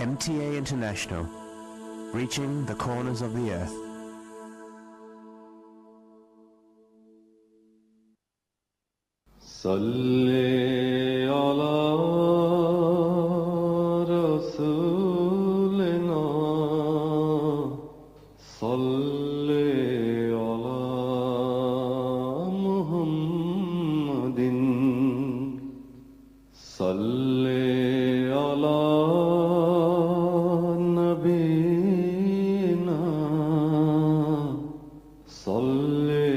MTA International, reaching the corners of the earth. صلی علی رسولنا صلی علی محمد صلی علی نبینا صلی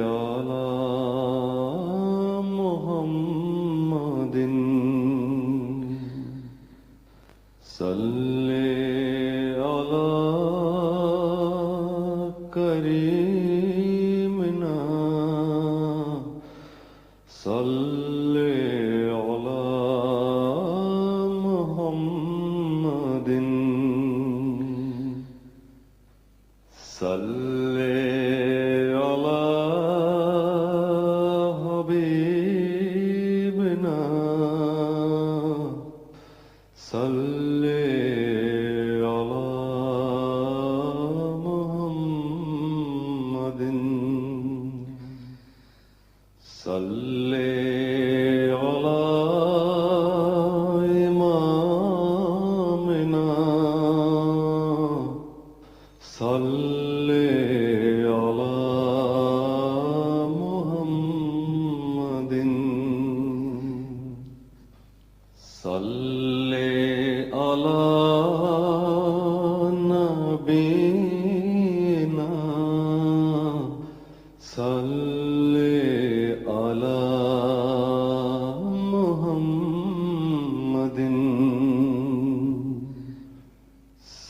علی محمد صلی علی کریمنا صلی علی محمد صلی علی حبیبنا صلی علی محمد صلی علی امامنا صلی علی محمد صلی علی نبینا صلی علی محمد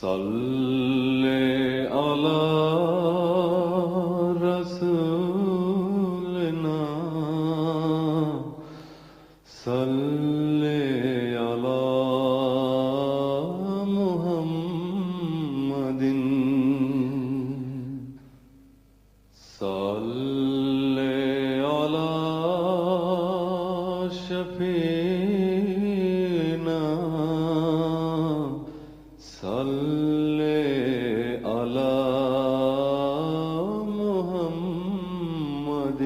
صلی علی رسولنا صلی علی محمد صلی علی شفیعنا صلی علی محمد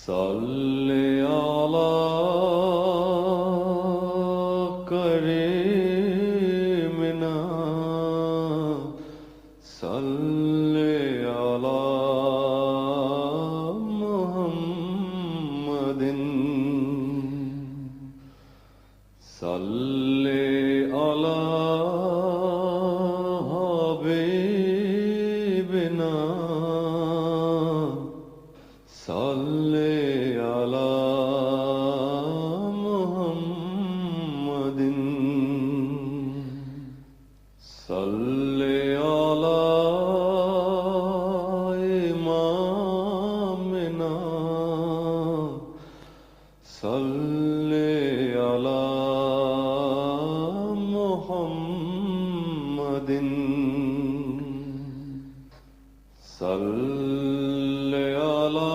صلی علی کریمنا صلی علی محمد صلی علی حبیبنا صلی علی محمد صلی علی امامنا صلی علی محمد صلی علی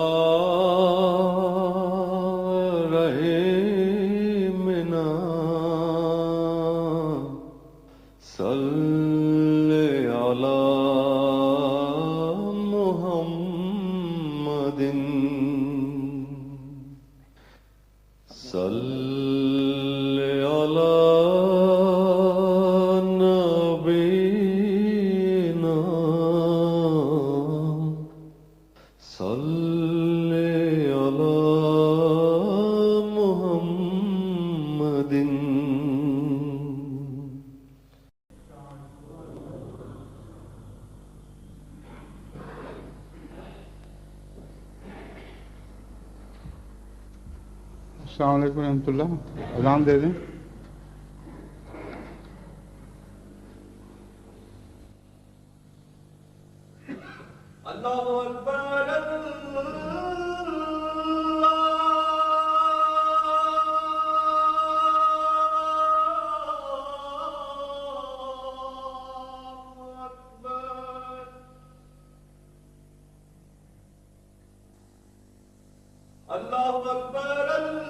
رحیمنا صلی علی محمد صلی علی نبینا صلی علی محمد السلام علیکم ورحمۃ اللہ. اذان دے دیں. اللہ اکبر اللہ اکبر اللہ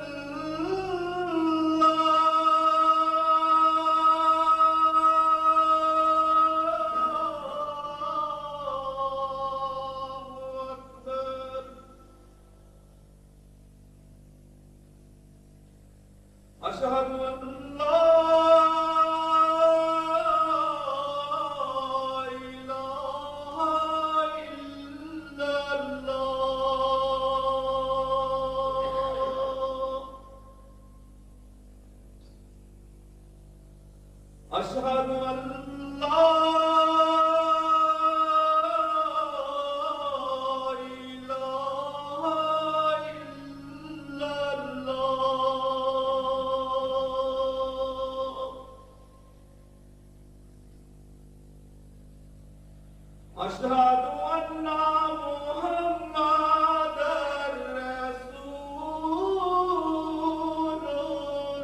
أشهد أن محمدا رسول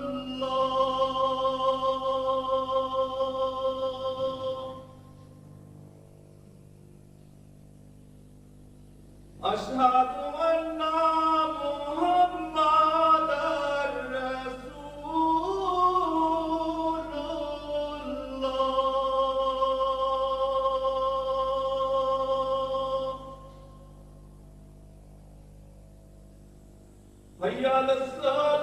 الله أشهد أن محمدا رسول الله حي على الصلاة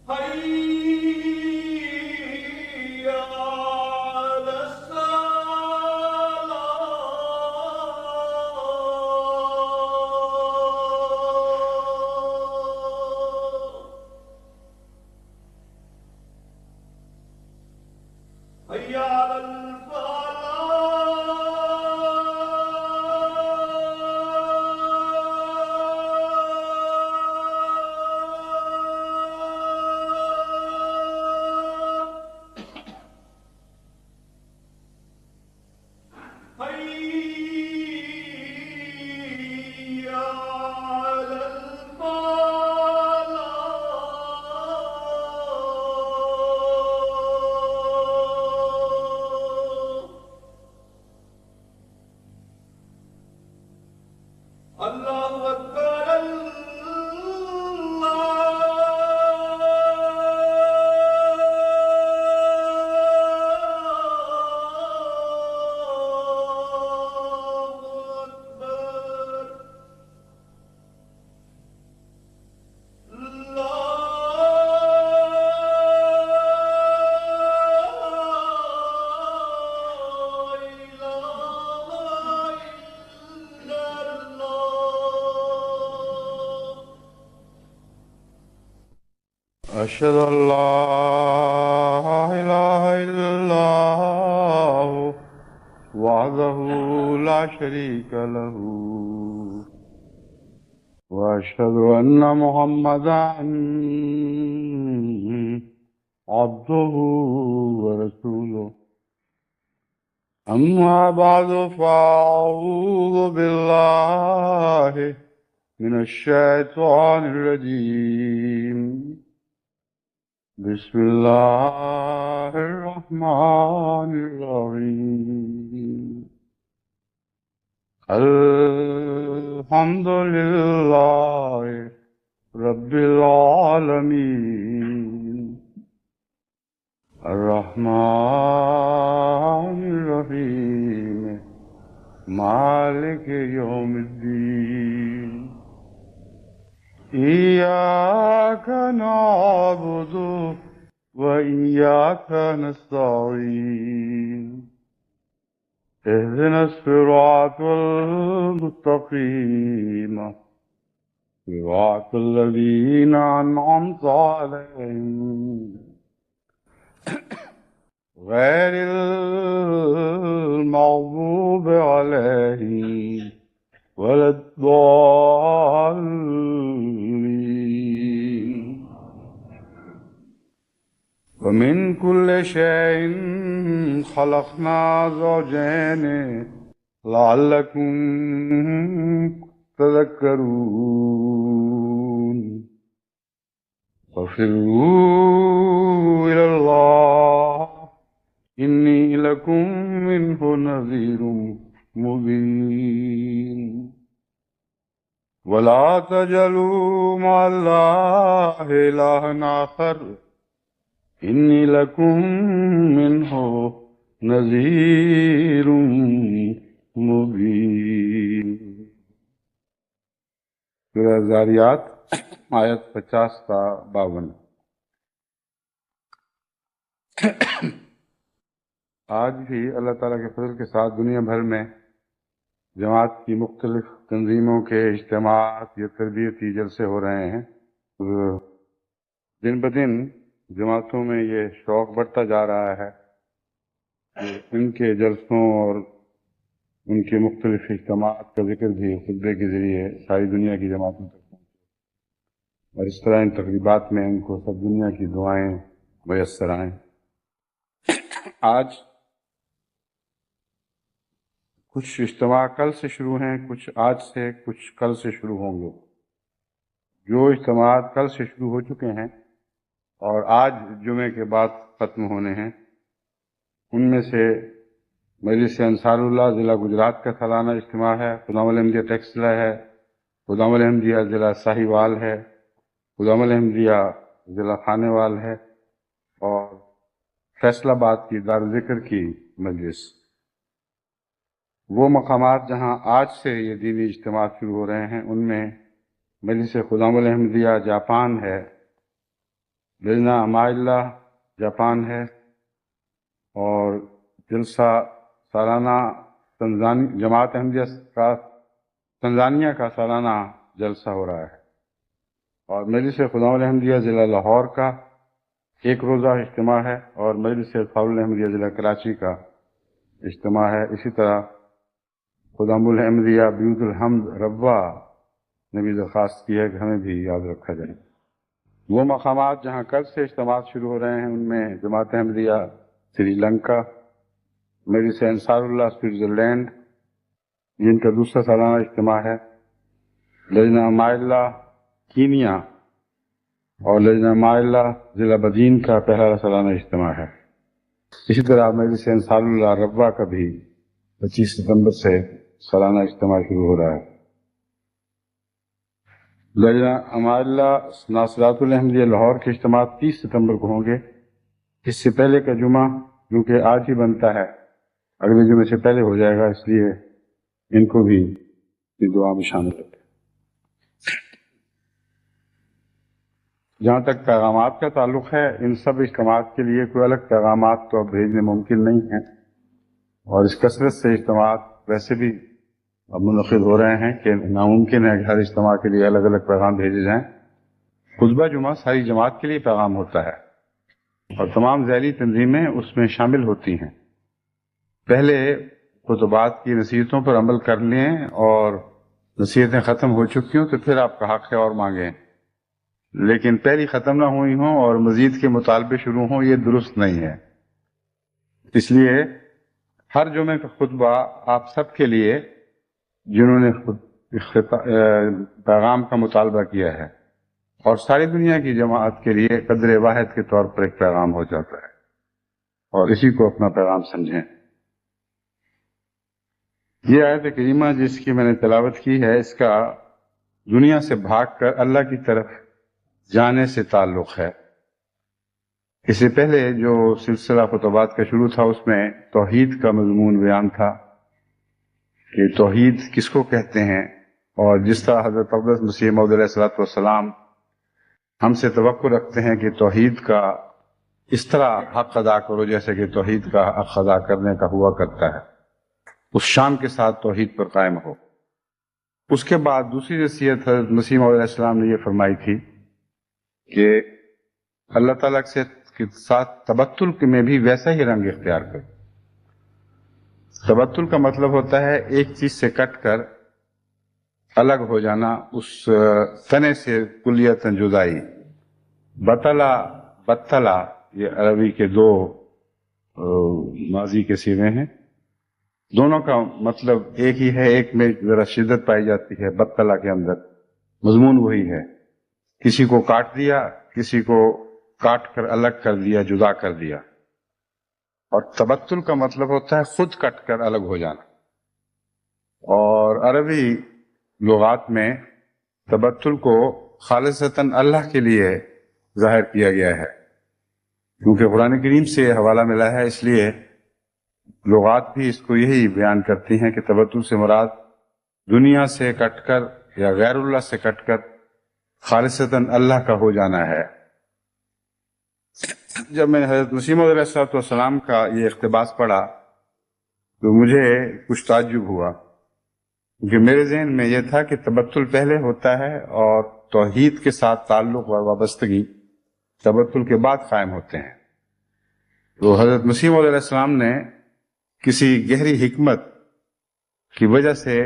حي على الصلاة حي على الفلاح حي على الفلاح الله أكبر الله أكبر لا إله إلا الله أشهد أن لا إله إلا الله وحده لا شريك له وأشهد أن محمدا عبده ورسوله أما بعد فأعوذ بالله من الشيطان الرجيم بسم الله الرحمن الرحيم الحمد لله رب العالمين الرحمن الرحيم مالك يوم الدين إياك نعبد وإياك نستعين اهدنا الصراط المستقيم صراط الذين أنعمت عليهم غير المغضوب عليهم ولا الضالين ومن كل شيء خلقنا زوجين لعلكم تذكرون ففروا إلى الله إني لكم منه نذير مبين ولا تجعلوا مع الله إلها آخر إني لكم منه نذير مبين سورہ زاریات آیت 50 تا 52۔ آج بھی اللہ تعالیٰ کے فضل کے ساتھ دنیا بھر میں جماعت کی مختلف تنظیموں کے اجتماعات یا تربیتی جلسے ہو رہے ہیں۔ دن بدن جماعتوں میں یہ شوق بڑھتا جا رہا ہے کہ ان کے جلسوں اور ان کے مختلف اجتماعات کا ذکر بھی خطبے کے ذریعے ساری دنیا کی جماعتوں تک پہنچے، اور اس طرح ان تقریبات میں ان کو سب دنیا کی دعائیں میسر آئیں۔ آج کچھ اجتماع کل سے شروع ہیں، کچھ آج سے، کچھ کل سے شروع ہوں گے۔ جو اجتماعات کل سے شروع ہو چکے ہیں اور آج جمعے کے بعد ختم ہونے ہیں، ان میں سے مجلس انصار اللہ ضلع گجرات کا سالانہ اجتماع ہے، خدام الحمدیہ ٹیکسلا ہے، خدام الحمدیہ ضلع ساہیوال ہے، خدام الحمدیہ ضلع خانیوال ہے، اور فیصل آباد کی دارالذکر کی مجلس۔ وہ مقامات جہاں آج سے یہ دینی اجتماعات شروع ہو رہے ہیں، ان میں مجلس خدام الحمدیہ جاپان ہے، لجنہ امائلہ جاپان ہے، اور جلسہ سالانہ جماعت احمدیہ کا تنزانیہ کا سالانہ جلسہ ہو رہا ہے، اور مجلس خدام الحمدیہ ضلع لاہور کا ایک روزہ اجتماع ہے، اور مجلس اطفال الحمدیہ ضلع کراچی کا اجتماع ہے۔ اسی طرح خدام الحمدیہ بیوت الحمد ربوہ نے بھی درخواست کی ہے کہ ہمیں بھی یاد رکھا جائے۔ وہ مقامات جہاں کل سے اجتماعات شروع ہو رہے ہیں، ان میں جماعت احمدیہ سری لنکا، مجلس انصار اللہ سوئٹزرلینڈ جن کا دوسرا سالانہ اجتماع ہے، لجنہ امائلہ کینیا اور لجنہ امائلہ ضلع بدین کا پہلا سالانہ اجتماع ہے۔ اسی طرح مجلس انصار اللہ ربوہ کا بھی 25 ستمبر سے سالانہ اجتماع شروع ہو رہا ہے۔ لجنہ امائلہ ناصرات الحمدیہ لاہور کے اجتماعات 30 ستمبر کو ہوں گے۔ اس سے پہلے کا جمعہ کیونکہ آج ہی بنتا ہے، اگلے جمعے سے پہلے ہو جائے گا، اس لیے ان کو بھی دعا میں شامل رکھیں۔ جہاں تک پیغامات کا تعلق ہے، ان سب اجتماعات کے لیے کوئی الگ پیغامات تو اب بھیجنے ممکن نہیں ہیں، اور اس کثرت سے اجتماعات ویسے بھی اب منعقد ہو رہے ہیں کہ ناممکن ہے کہ ہر اجتماع کے لیے الگ الگ پیغام بھیجے جائیں۔ خطبہ جمعہ ساری جماعت کے لیے پیغام ہوتا ہے، اور تمام ذیلی تنظیمیں اس میں شامل ہوتی ہیں۔ پہلے خطبات کی نصیحتوں پر عمل کر لیں، اور نصیحتیں ختم ہو چکی ہوں تو پھر آپ کا حق ہے اور مانگیں، لیکن پہلی ختم نہ ہوئی ہوں اور مزید کے مطالبے شروع ہوں، یہ درست نہیں ہے۔ اس لیے ہر جمعے کا خطبہ آپ سب کے لیے جنہوں نے پیغام کا مطالبہ کیا ہے، اور ساری دنیا کی جماعت کے لیے قدر واحد کے طور پر ایک پیغام ہو جاتا ہے، اور اسی کو اپنا پیغام سمجھیں۔ یہ آیت کریمہ جس کی میں نے تلاوت کی ہے، اس کا دنیا سے بھاگ کر اللہ کی طرف جانے سے تعلق ہے۔ اس سے پہلے جو سلسلہ خطبات کا شروع تھا، اس میں توحید کا مضمون بیان تھا کہ توحید کس کو کہتے ہیں، اور جس طرح حضرت اقدس مسیح موعود علیہ الصلوۃ والسلام ہم سے توقع رکھتے ہیں کہ توحید کا اس طرح حق ادا کرو جیسے کہ توحید کا حق ادا کرنے کا ہوا کرتا ہے، اس شان کے ساتھ توحید پر قائم ہو۔ اس کے بعد دوسری نصیحت حضرت مسیح موعود علیہ السلام نے یہ فرمائی تھی کہ اللہ تعالیٰ کے ساتھ تبتل میں بھی ویسا ہی رنگ اختیار کرو۔ تبتل کا مطلب ہوتا ہے ایک چیز سے کٹ کر الگ ہو جانا، اس تنے سے کلیتاً جدائی۔ بطلا یہ عربی کے دو ماضی کے صیغے ہیں، دونوں کا مطلب ایک ہی ہے، ایک میں ذرا شدت پائی جاتی ہے، بطلا کے اندر مضمون وہی ہے، کسی کو کاٹ دیا، کسی کو کاٹ کر الگ کر دیا، جدا کر دیا۔ اور تبتل کا مطلب ہوتا ہے خود کٹ کر الگ ہو جانا، اور عربی لغات میں تبتل کو خالصتاً اللہ کے لیے ظاہر کیا گیا ہے، کیونکہ قرآن کریم سے یہ حوالہ ملا ہے، اس لیے لغات بھی اس کو یہی بیان کرتی ہیں کہ تبتل سے مراد دنیا سے کٹ کر یا غیر اللہ سے کٹ کر خالصتاً اللہ کا ہو جانا ہے۔ جب میں نے حضرت مسیح موعود علیہ السلام کا یہ اقتباس پڑھا تو مجھے کچھ تعجب ہوا، کیونکہ میرے ذہن میں یہ تھا کہ تبتل پہلے ہوتا ہے اور توحید کے ساتھ تعلق و وابستگی تبتل کے بعد قائم ہوتے ہیں۔ تو حضرت مسیح موعود علیہ السلام نے کسی گہری حکمت کی وجہ سے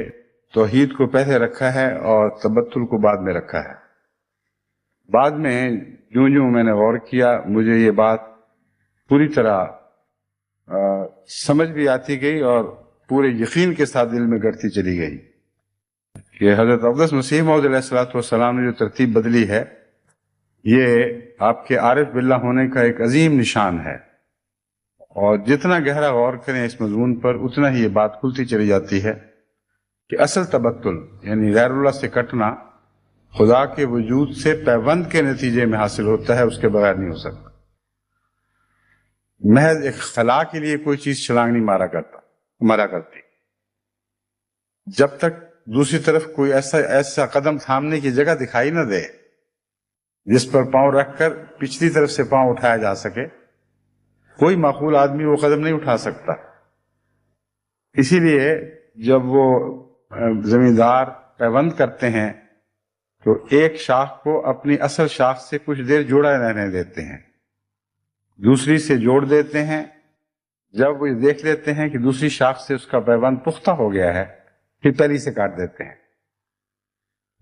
توحید کو پہلے رکھا ہے اور تبتل کو بعد میں رکھا ہے۔ بعد میں جو میں نے غور کیا مجھے یہ بات پوری طرح سمجھ بھی آتی گئی اور پورے یقین کے ساتھ دل میں گڑتی چلی گئی کہ حضرت اقدس مسیح موعود علیہ الصلوۃ والسلام نے جو ترتیب بدلی ہے یہ آپ کے عارف باللہ ہونے کا ایک عظیم نشان ہے، اور جتنا گہرا غور کریں اس مضمون پر اتنا ہی یہ بات کھلتی چلی جاتی ہے کہ اصل تبتل یعنی غیر اللہ سے کٹنا خدا کے وجود سے پیوند کے نتیجے میں حاصل ہوتا ہے، اس کے بغیر نہیں ہو سکتا۔ محض ایک خلا کے لیے کوئی چیز چھلانگ نہیں مارا کرتی۔ جب تک دوسری طرف کوئی ایسا قدم تھامنے کی جگہ دکھائی نہ دے جس پر پاؤں رکھ کر پچھلی طرف سے پاؤں اٹھایا جا سکے، کوئی معقول آدمی وہ قدم نہیں اٹھا سکتا۔ اسی لیے جب وہ زمیندار پیوند کرتے ہیں تو ایک شاخ کو اپنی اصل شاخ سے کچھ دیر جوڑا رہنے دیتے ہیں، دوسری سے جوڑ دیتے ہیں۔ جب وہ دیکھ لیتے ہیں کہ دوسری شاخ سے اس کا پیوند پختہ ہو گیا ہے پھر پہلی سے کاٹ دیتے ہیں۔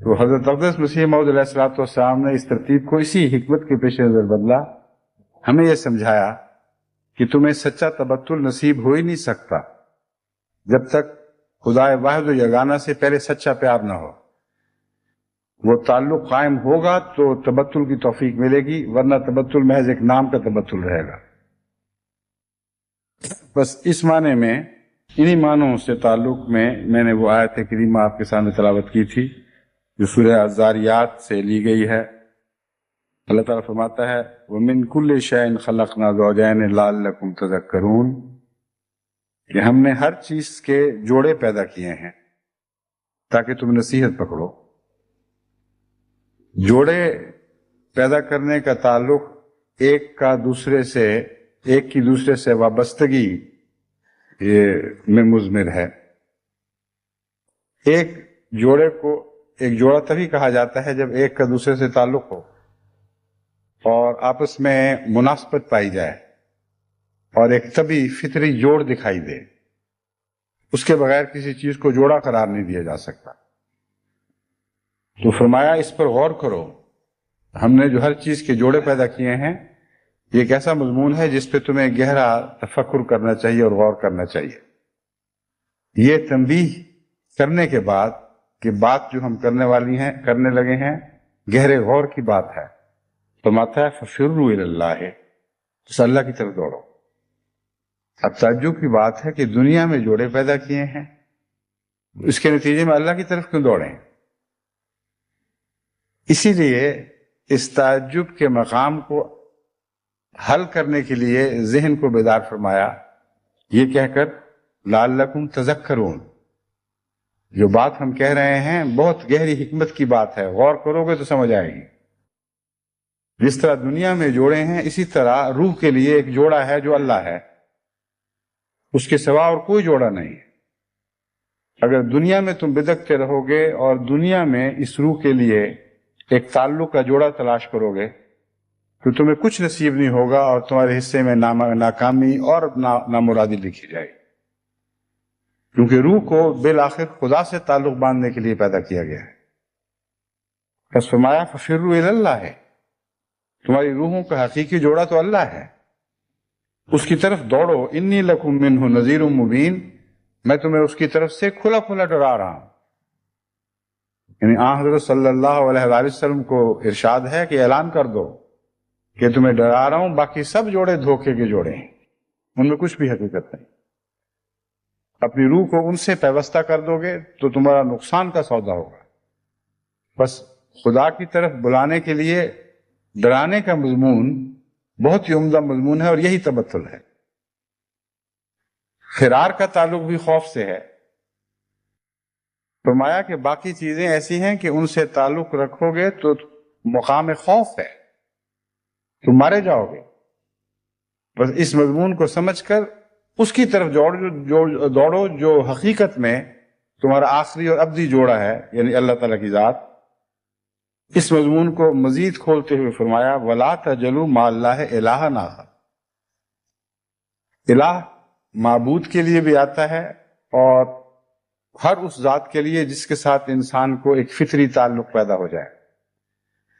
تو حضرت اقدس مسیح موعود علیہ الصلوۃ والسلام نے اس ترتیب کو اسی حکمت کے پیش نظر بدلا، ہمیں یہ سمجھایا کہ تمہیں سچا تبتل نصیب ہو ہی نہیں سکتا جب تک خدا واحد و یگانہ سے پہلے سچا پیار نہ ہو۔ وہ تعلق قائم ہوگا تو تبتل کی توفیق ملے گی، ورنہ تبتل محض ایک نام کا تبتل رہے گا۔ بس اس معنی میں انہی معنوں سے تعلق میں نے وہ آیت کریمہ آپ کے سامنے تلاوت کی تھی جو سورہ الذاریات سے لی گئی ہے۔ اللہ تعالیٰ فرماتا ہے وَمِن كُلِّ شَيْءٍ خَلَقْنَا زَوْجَيْنِ لَعَلَّكُمْ تَذَكَّرُونَ، کہ ہم نے ہر چیز کے جوڑے پیدا کیے ہیں تاکہ تم نصیحت پکڑو۔ جوڑے پیدا کرنے کا تعلق ایک کی دوسرے سے وابستگی میں مضمر ہے۔ ایک جوڑا تبھی کہا جاتا ہے جب ایک کا دوسرے سے تعلق ہو اور آپس میں مناسبت پائی جائے اور ایک طبی فطری جوڑ دکھائی دے، اس کے بغیر کسی چیز کو جوڑا قرار نہیں دیا جا سکتا۔ تو فرمایا اس پر غور کرو، ہم نے جو ہر چیز کے جوڑے پیدا کیے ہیں یہ ایک ایسا مضمون ہے جس پہ تمہیں گہرا تفکر کرنا چاہیے اور غور کرنا چاہیے۔ یہ تنبیہ کرنے کے بعد کہ بات جو ہم کرنے لگے ہیں گہرے غور کی بات ہے، فرماتا ہے فَفِرُّوا إِلَى اللَّهِ، اس اللہ کی طرف دوڑو۔ اب تعجب کی بات ہے کہ دنیا میں جوڑے پیدا کیے ہیں، اس کے نتیجے میں اللہ کی طرف کیوں دوڑیں؟ اسی لیے اس تعجب کے مقام کو حل کرنے کے لیے ذہن کو بیدار فرمایا، یہ کہہ کر لعلکم تذکرون، جو بات ہم کہہ رہے ہیں بہت گہری حکمت کی بات ہے، غور کرو گے تو سمجھ آئے گی۔ جس طرح دنیا میں جوڑے ہیں اسی طرح روح کے لیے ایک جوڑا ہے جو اللہ ہے، اس کے سوا اور کوئی جوڑا نہیں ہے۔ اگر دنیا میں تم بدکتے رہو گے اور دنیا میں اس روح کے لیے ایک تعلق کا جوڑا تلاش کرو گے تو تمہیں کچھ نصیب نہیں ہوگا اور تمہارے حصے میں ناکامی اور نامرادی لکھی جائے گی، کیونکہ روح کو بالآخر خدا سے تعلق باندھنے کے لیے پیدا کیا گیا ہے۔ پس فرمایا فَفِرُّوا إِلَى اللَّهِ، تمہاری روحوں کا حقیقی جوڑا تو اللہ ہے، اس کی طرف دوڑو۔ انی لکم منہ نذیر مبین، میں تمہیں اس کی طرف سے کھلا کھلا ڈرا رہا ہوں۔ یعنی حضرت صلی اللہ علیہ وآلہ وسلم کو ارشاد ہے کہ اعلان کر دو کہ تمہیں ڈرا رہا ہوں، باقی سب جوڑے دھوکے کے جوڑے ہیں، ان میں کچھ بھی حقیقت نہیں۔ اپنی روح کو ان سے پیوستہ کر دو گے تو تمہارا نقصان کا سودا ہوگا۔ بس خدا کی طرف بلانے کے لیے ڈرانے کا مضمون بہت ہی عمدہ مضمون ہے اور یہی تبتل ہے۔ فرار کا تعلق بھی خوف سے ہے۔ فرمایا کہ باقی چیزیں ایسی ہیں کہ ان سے تعلق رکھو گے تو مقام خوف ہے، تم مارے جاؤ گے۔ بس اس مضمون کو سمجھ کر اس کی طرف دوڑو جو حقیقت میں تمہارا آخری اور ابدی جوڑا ہے، یعنی اللہ تعالیٰ کی ذات۔ اس مضمون کو مزید کھولتے ہوئے فرمایا وَلَا تَجْعَلُوا مَعَ اللَّهِ إِلَٰهًا آخَرَ، الہ معبود کے لیے بھی آتا ہے اور ہر اس ذات کے لیے جس کے ساتھ انسان کو ایک فطری تعلق پیدا ہو جائے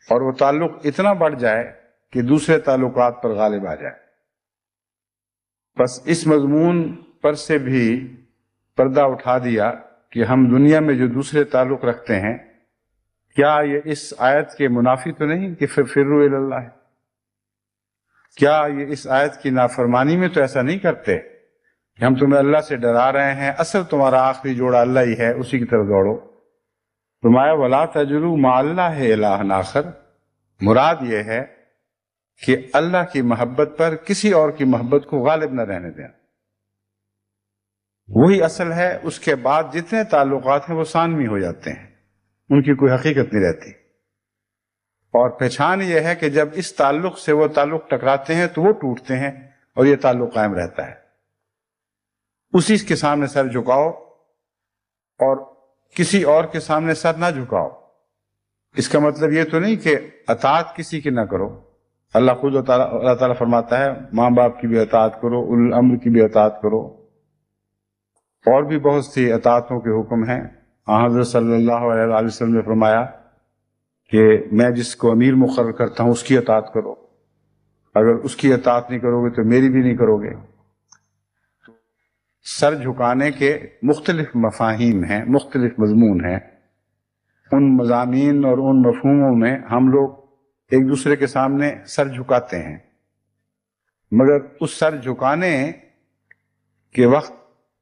اور وہ تعلق اتنا بڑھ جائے کہ دوسرے تعلقات پر غالب آ جائے۔ بس اس مضمون پر سے بھی پردہ اٹھا دیا کہ ہم دنیا میں جو دوسرے تعلق رکھتے ہیں، کیا یہ اس آیت کے منافی تو نہیں کہ فروا الی اللہ ہے؟ کیا یہ اس آیت کی نافرمانی میں تو ایسا نہیں کرتے کہ ہم تمہیں اللہ سے ڈرا رہے ہیں، اصل تمہارا آخری جوڑا اللہ ہی ہے، اسی کی طرف دوڑو۔ فرمایا وَلَا تَجْعَلُوا مَعَ اللَّهِ إِلَٰهًا آخَرَ، مراد یہ ہے کہ اللہ کی محبت پر کسی اور کی محبت کو غالب نہ رہنے دیں۔ وہی اصل ہے، اس کے بعد جتنے تعلقات ہیں وہ ثانوی ہو جاتے ہیں، ان کی کوئی حقیقت نہیں رہتی۔ اور پہچان یہ ہے کہ جب اس تعلق سے وہ تعلق ٹکراتے ہیں تو وہ ٹوٹتے ہیں اور یہ تعلق قائم رہتا ہے۔ اسی کے سامنے سر جھکاؤ اور کسی اور کے سامنے سر نہ جھکاؤ۔ اس کا مطلب یہ تو نہیں کہ اطاعت کسی کی نہ کرو۔ اللہ تعالیٰ فرماتا ہے ماں باپ کی بھی اطاعت کرو، اولو الامر کی بھی اطاعت کرو، اور بھی بہت سی اطاعتوں کے حکم ہیں۔ حضرت صلی اللہ علیہ وآلہ وسلم نے فرمایا کہ میں جس کو امیر مقرر کرتا ہوں اس کی اطاعت کرو، اگر اس کی اطاعت نہیں کرو گے تو میری بھی نہیں کرو گے۔ سر جھکانے کے مختلف مفاہیم ہیں، مختلف مضمون ہیں۔ ان مضامین اور ان مفہوموں میں ہم لوگ ایک دوسرے کے سامنے سر جھکاتے ہیں، مگر اس سر جھکانے کے وقت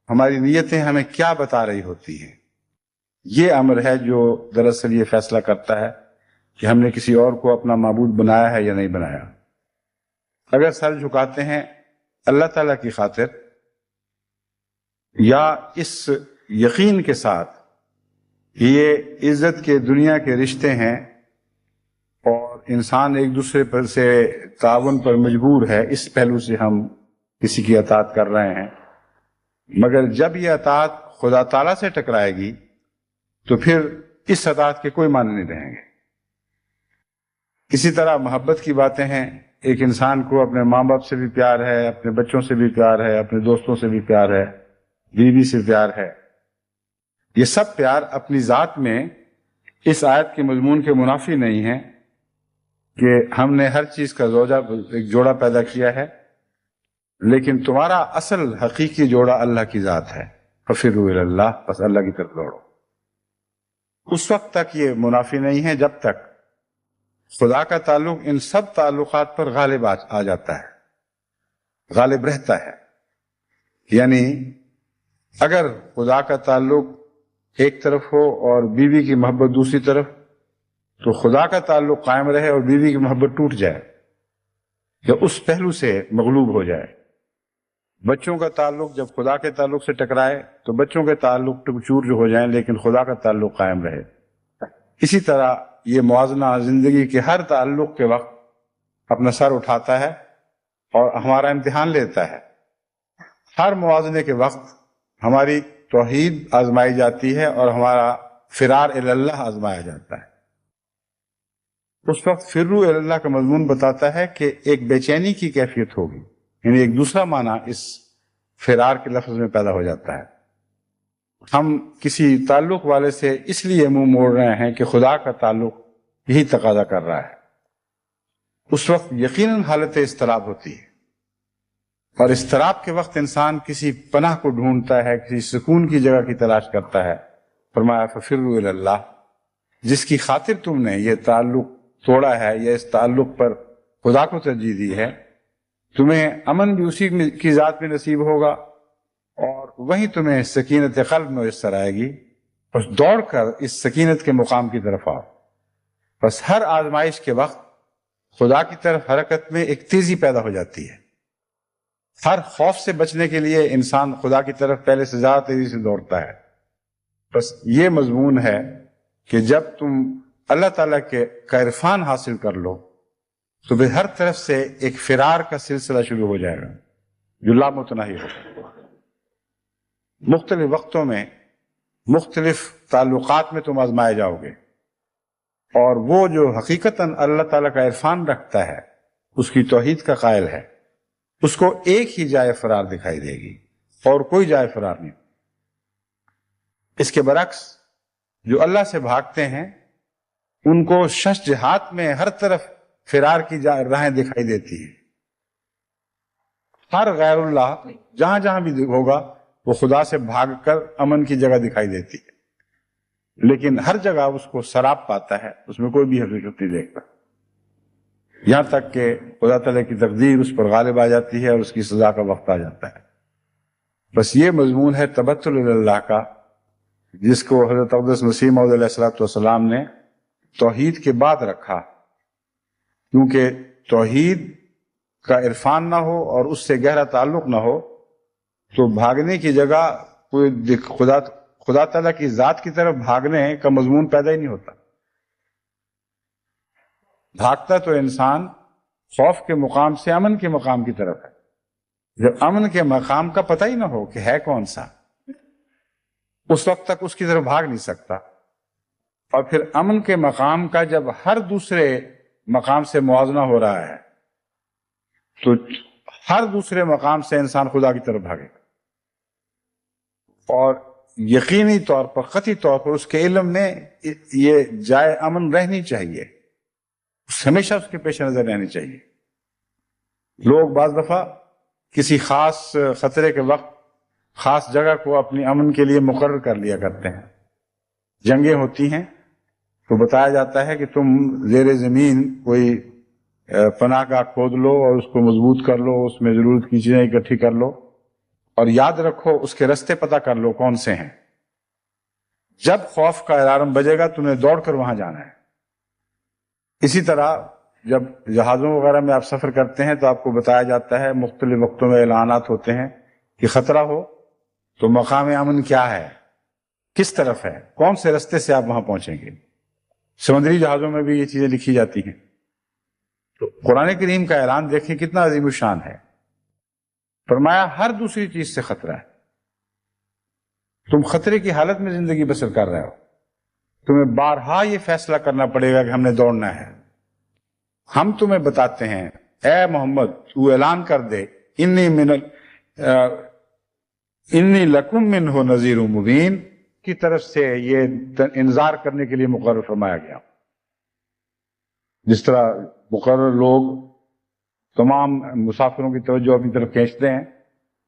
ہماری نیتیں ہمیں کیا بتا رہی ہوتی ہیں، یہ امر ہے جو دراصل یہ فیصلہ کرتا ہے کہ ہم نے کسی اور کو اپنا معبود بنایا ہے یا نہیں بنایا۔ اگر سر جھکاتے ہیں اللہ تعالیٰ کی خاطر یا اس یقین کے ساتھ کہ یہ عزت کے دنیا کے رشتے ہیں اور انسان ایک دوسرے پر سے تعاون پر مجبور ہے، اس پہلو سے ہم کسی کی اطاعت کر رہے ہیں، مگر جب یہ اطاعت خدا تعالیٰ سے ٹکرائے گی تو پھر اس اطاعت کے کوئی معنی نہیں رہیں گے۔ اسی طرح محبت کی باتیں ہیں، ایک انسان کو اپنے ماں باپ سے بھی پیار ہے، اپنے بچوں سے بھی پیار ہے، اپنے دوستوں سے بھی پیار ہے، بیوی سے پیار ہے۔ یہ سب پیار اپنی ذات میں اس آیت کے مضمون کے منافی نہیں ہے کہ ہم نے ہر چیز کا ایک جوڑا پیدا کیا ہے، لیکن تمہارا اصل حقیقی جوڑا اللہ کی ذات ہے۔ فَفِرُّوا إِلَى اللَّهِ، بس اللہ کی طرف دوڑو۔ اس وقت تک یہ منافی نہیں ہے جب تک خدا کا تعلق ان سب تعلقات پر غالب آ جاتا ہے، غالب رہتا ہے۔ یعنی اگر خدا کا تعلق ایک طرف ہو اور بیوی کی محبت دوسری طرف، تو خدا کا تعلق قائم رہے اور بیوی کی محبت ٹوٹ جائے یا اس پہلو سے مغلوب ہو جائے۔ بچوں کا تعلق جب خدا کے تعلق سے ٹکرائے تو بچوں کے تعلق چور جو ہو جائیں لیکن خدا کا تعلق قائم رہے۔ اسی طرح یہ موازنہ زندگی کے ہر تعلق کے وقت اپنا سر اٹھاتا ہے اور ہمارا امتحان لیتا ہے۔ ہر موازنے کے وقت ہماری توحید آزمائی جاتی ہے اور ہمارا فرار الی اللہ آزمایا جاتا ہے۔ اس وقت فروا الی اللہ کا مضمون بتاتا ہے کہ ایک بے چینی کی کیفیت ہوگی، یعنی ایک دوسرا معنی اس فرار کے لفظ میں پیدا ہو جاتا ہے۔ ہم کسی تعلق والے سے اس لیے منہ موڑ رہے ہیں کہ خدا کا تعلق یہی تقاضا کر رہا ہے۔ اس وقت یقیناً حالت اضطراب ہوتی ہے، اور اضطراب کے وقت انسان کسی پناہ کو ڈھونڈتا ہے، کسی سکون کی جگہ کی تلاش کرتا ہے۔ فرمایا فَفِرُّوا إِلَى اللَّهِ، جس کی خاطر تم نے یہ تعلق توڑا ہے یا اس تعلق پر خدا کو ترجیح دی ہے، تمہیں امن بھی اسی کی ذات میں نصیب ہوگا اور وہیں تمہیں سکینت قلب میسر آئے گی۔ بس دوڑ کر اس سکینت کے مقام کی طرف آؤ۔ بس ہر آزمائش کے وقت خدا کی طرف حرکت میں ایک تیزی پیدا ہو جاتی ہے۔ ہر خوف سے بچنے کے لیے انسان خدا کی طرف پہلے سے زیادہ تیزی سے دوڑتا ہے۔ بس یہ مضمون ہے کہ جب تم اللہ تعالیٰ کا عرفان حاصل کر لو تو پھر ہر طرف سے ایک فرار کا سلسلہ شروع ہو جائے گا جو لامتناہی ہوگا۔ مختلف وقتوں میں مختلف تعلقات میں تم آزمائے جاؤ گے، اور وہ جو حقیقتاً اللہ تعالیٰ کا عرفان رکھتا ہے، اس کی توحید کا قائل ہے، اس کو ایک ہی جائے فرار دکھائی دے گی اور کوئی جائے فرار نہیں۔ اس کے برعکس جو اللہ سے بھاگتے ہیں ان کو شش جہات میں ہر طرف فرار کی راہیں دکھائی دیتی ہیں. ہر غیر اللہ جہاں جہاں بھی ہوگا وہ خدا سے بھاگ کر امن کی جگہ دکھائی دیتی ہے، لیکن ہر جگہ اس کو سراب پاتا ہے، اس میں کوئی بھی حقیقت نہیں دیکھتا، یہاں تک کہ خدا تعالیٰ کی تقدیر اس پر غالب آ جاتی ہے اور اس کی سزا کا وقت آ جاتا ہے. بس یہ مضمون ہے تبتل اللہ کا، جس کو حضرت اقدس مسیح موعود علیہ الصلوۃ والسلام نے توحید کے بعد رکھا، کیونکہ توحید کا عرفان نہ ہو اور اس سے گہرا تعلق نہ ہو تو بھاگنے کی جگہ کوئی خدا تعالیٰ کی ذات کی طرف بھاگنے کا مضمون پیدا ہی نہیں ہوتا. بھاگتا تو انسان خوف کے مقام سے امن کے مقام کی طرف ہے. جب امن کے مقام کا پتہ ہی نہ ہو کہ ہے کون سا، اس وقت تک اس کی طرف بھاگ نہیں سکتا. اور پھر امن کے مقام کا جب ہر دوسرے مقام سے موازنہ ہو رہا ہے تو ہر دوسرے مقام سے انسان خدا کی طرف بھاگے گا، اور یقینی طور پر قطعی طور پر اس کے علم میں یہ جائے امن رہنی چاہیے، ہمیشہ اس کے پیش نظر رہنی چاہیے. لوگ بعض دفعہ کسی خاص خطرے کے وقت خاص جگہ کو اپنی امن کے لیے مقرر کر لیا کرتے ہیں. جنگیں ہوتی ہیں تو بتایا جاتا ہے کہ تم زیر زمین کوئی پناہ گاہ کھود لو اور اس کو مضبوط کر لو، اس میں ضرورت کی چیزیں اکٹھی کر لو، اور یاد رکھو اس کے رستے پتہ کر لو کون سے ہیں. جب خوف کا الارم بجے گا تمہیں دوڑ کر وہاں جانا ہے. اسی طرح جب جہازوں وغیرہ میں آپ سفر کرتے ہیں تو آپ کو بتایا جاتا ہے، مختلف وقتوں میں اعلانات ہوتے ہیں کہ خطرہ ہو تو مقام امن کیا ہے، کس طرف ہے، کون سے رستے سے آپ وہاں پہنچیں گے. سمندری جہازوں میں بھی یہ چیزیں لکھی جاتی ہیں. تو قرآن کریم کا اعلان دیکھیں کتنا عظیم الشان ہے. فرمایا ہر دوسری چیز سے خطرہ ہے. تم خطرے کی حالت میں زندگی بسر کر رہے ہو، تمہیں بارہا یہ فیصلہ کرنا پڑے گا کہ ہم نے دوڑنا ہے. ہم تمہیں بتاتے ہیں اے محمد تو اعلان کر دے انی لکم منہ نذیر مبین کی طرف سے یہ انذار کرنے کے لیے مقرر فرمایا گیا. جس طرح مقرر لوگ تمام مسافروں کی توجہ اپنی طرف کھینچتے ہیں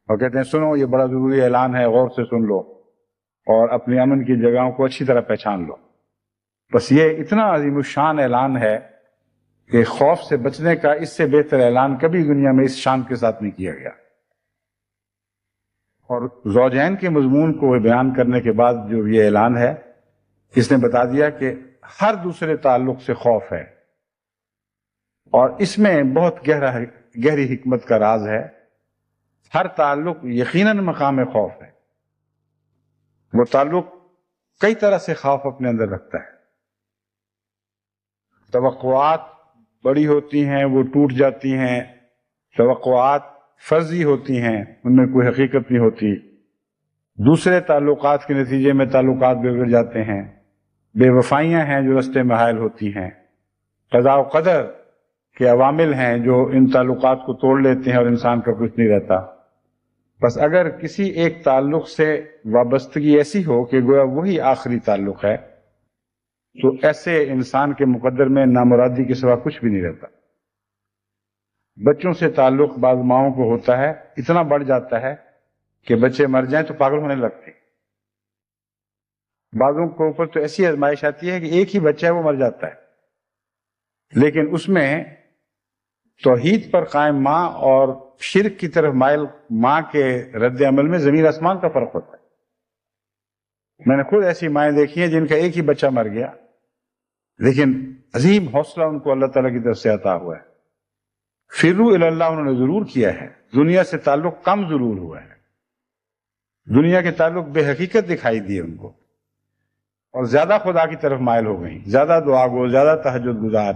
اور کہتے ہیں سنو یہ بڑا ضروری اعلان ہے، غور سے سن لو اور اپنی امن کی جگہوں کو اچھی طرح پہچان لو. بس یہ اتنا عظیم الشان اعلان ہے کہ خوف سے بچنے کا اس سے بہتر اعلان کبھی دنیا میں اس شان کے ساتھ نہیں کیا گیا. اور زوجین کے مضمون کو بیان کرنے کے بعد جو یہ اعلان ہے، اس نے بتا دیا کہ ہر دوسرے تعلق سے خوف ہے، اور اس میں بہت گہری حکمت کا راز ہے. ہر تعلق یقیناً مقام خوف ہے. وہ تعلق کئی طرح سے خوف اپنے اندر رکھتا ہے. توقعات بڑی ہوتی ہیں، وہ ٹوٹ جاتی ہیں. توقعات فرضی ہوتی ہیں، ان میں کوئی حقیقت نہیں ہوتی. دوسرے تعلقات کے نتیجے میں تعلقات بگڑ جاتے ہیں. بے وفائیاں ہیں جو رستے میں حائل ہوتی ہیں. قضاء و قدر کے عوامل ہیں جو ان تعلقات کو توڑ لیتے ہیں اور انسان کا کچھ نہیں رہتا. بس اگر کسی ایک تعلق سے وابستگی ایسی ہو کہ گویا وہی آخری تعلق ہے تو ایسے انسان کے مقدر میں نامرادی کے سوا کچھ بھی نہیں رہتا. بچوں سے تعلق بعض ماؤں کو ہوتا ہے، اتنا بڑھ جاتا ہے کہ بچے مر جائیں تو پاگل ہونے لگتے. بعضوں کے اوپر تو ایسی آزمائش آتی ہے کہ ایک ہی بچہ ہے وہ مر جاتا ہے، لیکن اس میں توحید پر قائم ماں اور شرک کی طرف مائل ماں کے رد عمل میں زمین آسمان کا فرق ہوتا ہے. میں نے خود ایسی مائیں دیکھی ہیں جن کا ایک ہی بچہ مر گیا، لیکن عظیم حوصلہ ان کو اللہ تعالیٰ کی طرف سے عطا ہوا ہے. فرو الی اللہ انہوں نے ضرور کیا ہے، دنیا سے تعلق کم ضرور ہوا ہے. دنیا کے تعلق بے حقیقت دکھائی دیے ان کو، اور زیادہ خدا کی طرف مائل ہو گئیں، زیادہ دعا گو، زیادہ تہجد گزار،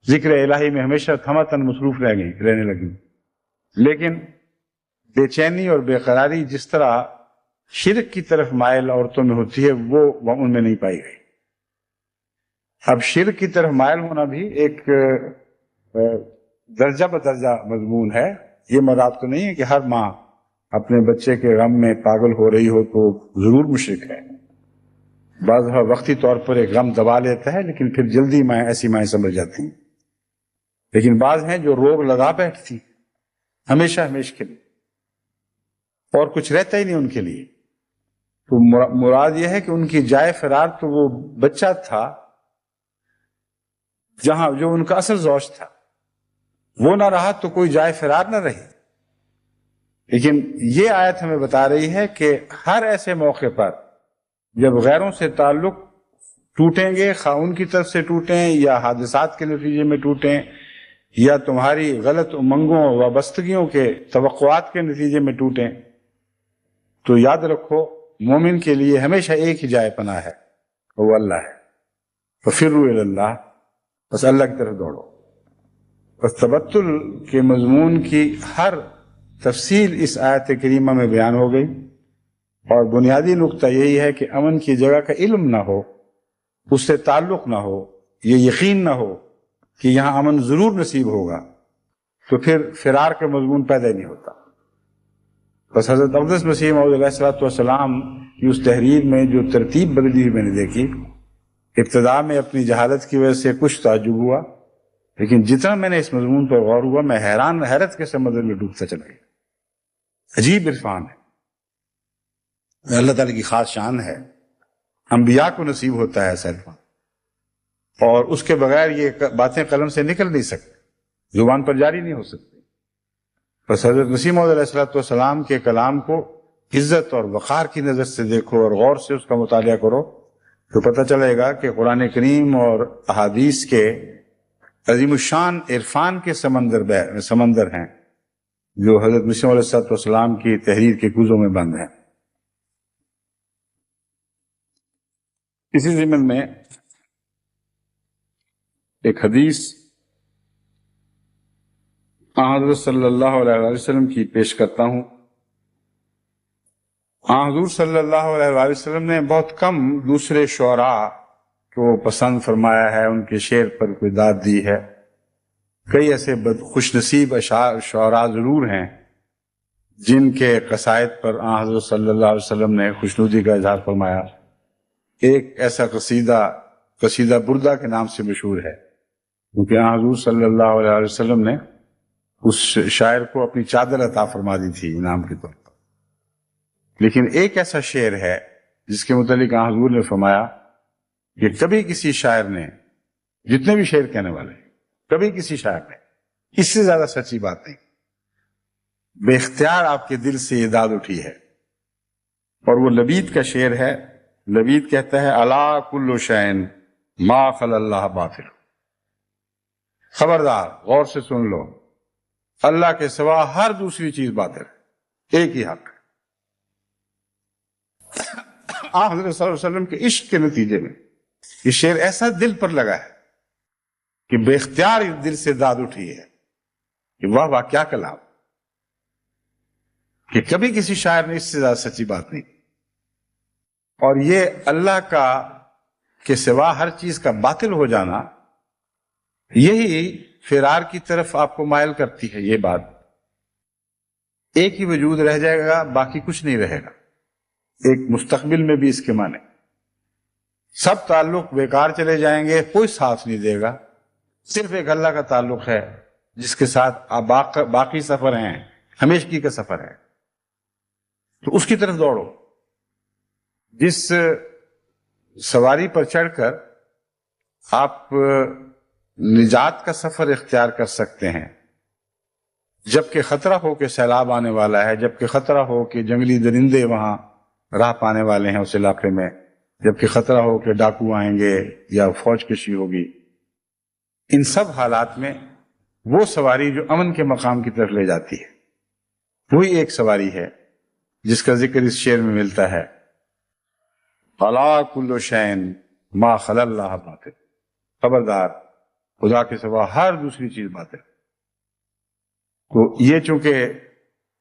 ذکر الہی میں ہمیشہ تھمتن مصروف رہنے لگیں. لیکن بے چینی اور بے قراری جس طرح شرک کی طرف مائل عورتوں میں ہوتی ہے وہ ان میں نہیں پائی گئی. اب شرک کی طرف مائل ہونا بھی ایک درجہ بدرجہ مضمون ہے. یہ مراد تو نہیں ہے کہ ہر ماں اپنے بچے کے غم میں پاگل ہو رہی ہو تو ضرور مشرک ہے. بعض دفعہ وقتی طور پر ایک غم دبا لیتا ہے لیکن پھر جلدی ایسی مائیں سمجھ جاتی ہیں، لیکن بعض ہیں جو روگ لگا بیٹھتی ہمیشہ ہمیشہ کے لیے، اور کچھ رہتا ہی نہیں ان کے لیے. تو مراد یہ ہے کہ ان کی جائے فرار تو وہ بچہ تھا جہاں جو ان کا اصل زوج تھا، وہ نہ رہا تو کوئی جائے فرار نہ رہی. لیکن یہ آیت ہمیں بتا رہی ہے کہ ہر ایسے موقع پر جب غیروں سے تعلق ٹوٹیں گے، خواہ ان کی طرف سے ٹوٹیں یا حادثات کے نتیجے میں ٹوٹیں یا تمہاری غلط امنگوں اور وابستگیوں کے توقعات کے نتیجے میں ٹوٹیں، تو یاد رکھو مومن کے لیے ہمیشہ ایک ہی جائے پناہ ہے، وہ اللہ ہے. ففروا الی اللہ، بس اللہ کی طرف دوڑو. بس تبتل کے مضمون کی ہر تفصیل اس آیت کریمہ میں بیان ہو گئی، اور بنیادی نقطہ یہی ہے کہ امن کی جگہ کا علم نہ ہو، اس سے تعلق نہ ہو، یہ یقین نہ ہو کہ یہاں امن ضرور نصیب ہوگا، تو پھر فرار کا مضمون پیدا ہی نہیں ہوتا. بس حضرت اقدس مسیح موعود علیہ السلام کی اس تحریر میں جو ترتیب بدلی ہوئی میں نے دیکھی، ابتدا میں اپنی جہالت کی وجہ سے کچھ تعجب ہوا، لیکن جتنا میں نے اس مضمون پر غور ہوا میں حیرت کے سمندر میں ڈوبتا چلا گیا. عجیب عرفان ہے، اللہ تعالیٰ کی خاص شان ہے، انبیاء کو نصیب ہوتا ہے ایسا عرفان، اور اس کے بغیر یہ باتیں قلم سے نکل نہیں سکتی، زبان پر جاری نہیں ہو سکتی. بس حضرت مسیح موعود علیہ السلام کے کلام کو عزت اور وقار کی نظر سے دیکھو اور غور سے اس کا مطالعہ کرو تو پتہ چلے گا کہ قرآن کریم اور احادیث کے عظیم الشان عرفان کے سمندر ہیں جو حضرت مسیح علیہ السلام کی تحریر کے کوزوں میں بند ہیں. اسی ضمن میں ایک حدیث حضرت صلی اللہ علیہ وسلم کی پیش کرتا ہوں. حضور صلی اللہ علیہ وسلم نے بہت کم دوسرے شعراء کو پسند فرمایا ہے، ان کے شعر پر کوئی داد دی ہے. کئی ایسے خوش نصیب شعراء ضرور ہیں جن کے قصائد پر حضرت صلی اللہ علیہ وسلم نے خوشنودی کا اظہار فرمایا. ایک ایسا قصیدہ بردہ کے نام سے مشہور ہے، کیونکہ حضور صلی اللہ علیہ وسلم نے اس شاعر کو اپنی چادر عطا فرما دی تھی انعام کے طور پر. لیکن ایک ایسا شعر ہے جس کے متعلق حضور نے فرمایا کہ کبھی کسی شاعر نے، جتنے بھی شعر کہنے والے، کبھی کسی شاعر نے اس سے زیادہ سچی بات نہیں، بے اختیار آپ کے دل سے یہ داد اٹھی ہے. اور وہ لبید کا شعر ہے. لبید کہتا ہے الا کل شیء ما خلا اللہ باطل، خبردار غور سے سن لو، اللہ کے سوا ہر دوسری چیز باطل ہے، ایک ہی حق ہے. حضرت صلی اللہ علیہ وسلم کے عشق کے نتیجے میں یہ شعر ایسا دل پر لگا ہے کہ بے اختیار دل سے داد اٹھی ہے کہ واہ واہ کیا کلام، کہ کبھی کسی شاعر نے اس سے زیادہ سچی بات نہیں. اور یہ اللہ کا کے سوا ہر چیز کا باطل ہو جانا، یہی فرار کی طرف آپ کو مائل کرتی ہے. یہ بات ایک ہی وجود رہ جائے گا، باقی کچھ نہیں رہے گا. ایک مستقبل میں بھی اس کے معنی سب تعلق بیکار چلے جائیں گے، کوئی ساتھ نہیں دے گا. صرف ایک اللہ کا تعلق ہے جس کے ساتھ آپ باقی سفر ہیں، ہمیشگی کا سفر ہے، تو اس کی طرف دوڑو. جس سواری پر چڑھ کر آپ نجات کا سفر اختیار کر سکتے ہیں، جبکہ خطرہ ہو کہ سیلاب آنے والا ہے، جبکہ خطرہ ہو کہ جنگلی درندے وہاں راہ پانے والے ہیں اس علاقے میں، جبکہ خطرہ ہو کہ ڈاکو آئیں گے یا فوج کشی ہوگی، ان سب حالات میں وہ سواری جو امن کے مقام کی طرف لے جاتی ہے، وہی ایک سواری ہے جس کا ذکر اس شعر میں ملتا ہے. الا کل شیء ما خلا اللہ باطل، خبردار خدا کے سوا ہر دوسری چیز باطل. تو یہ چونکہ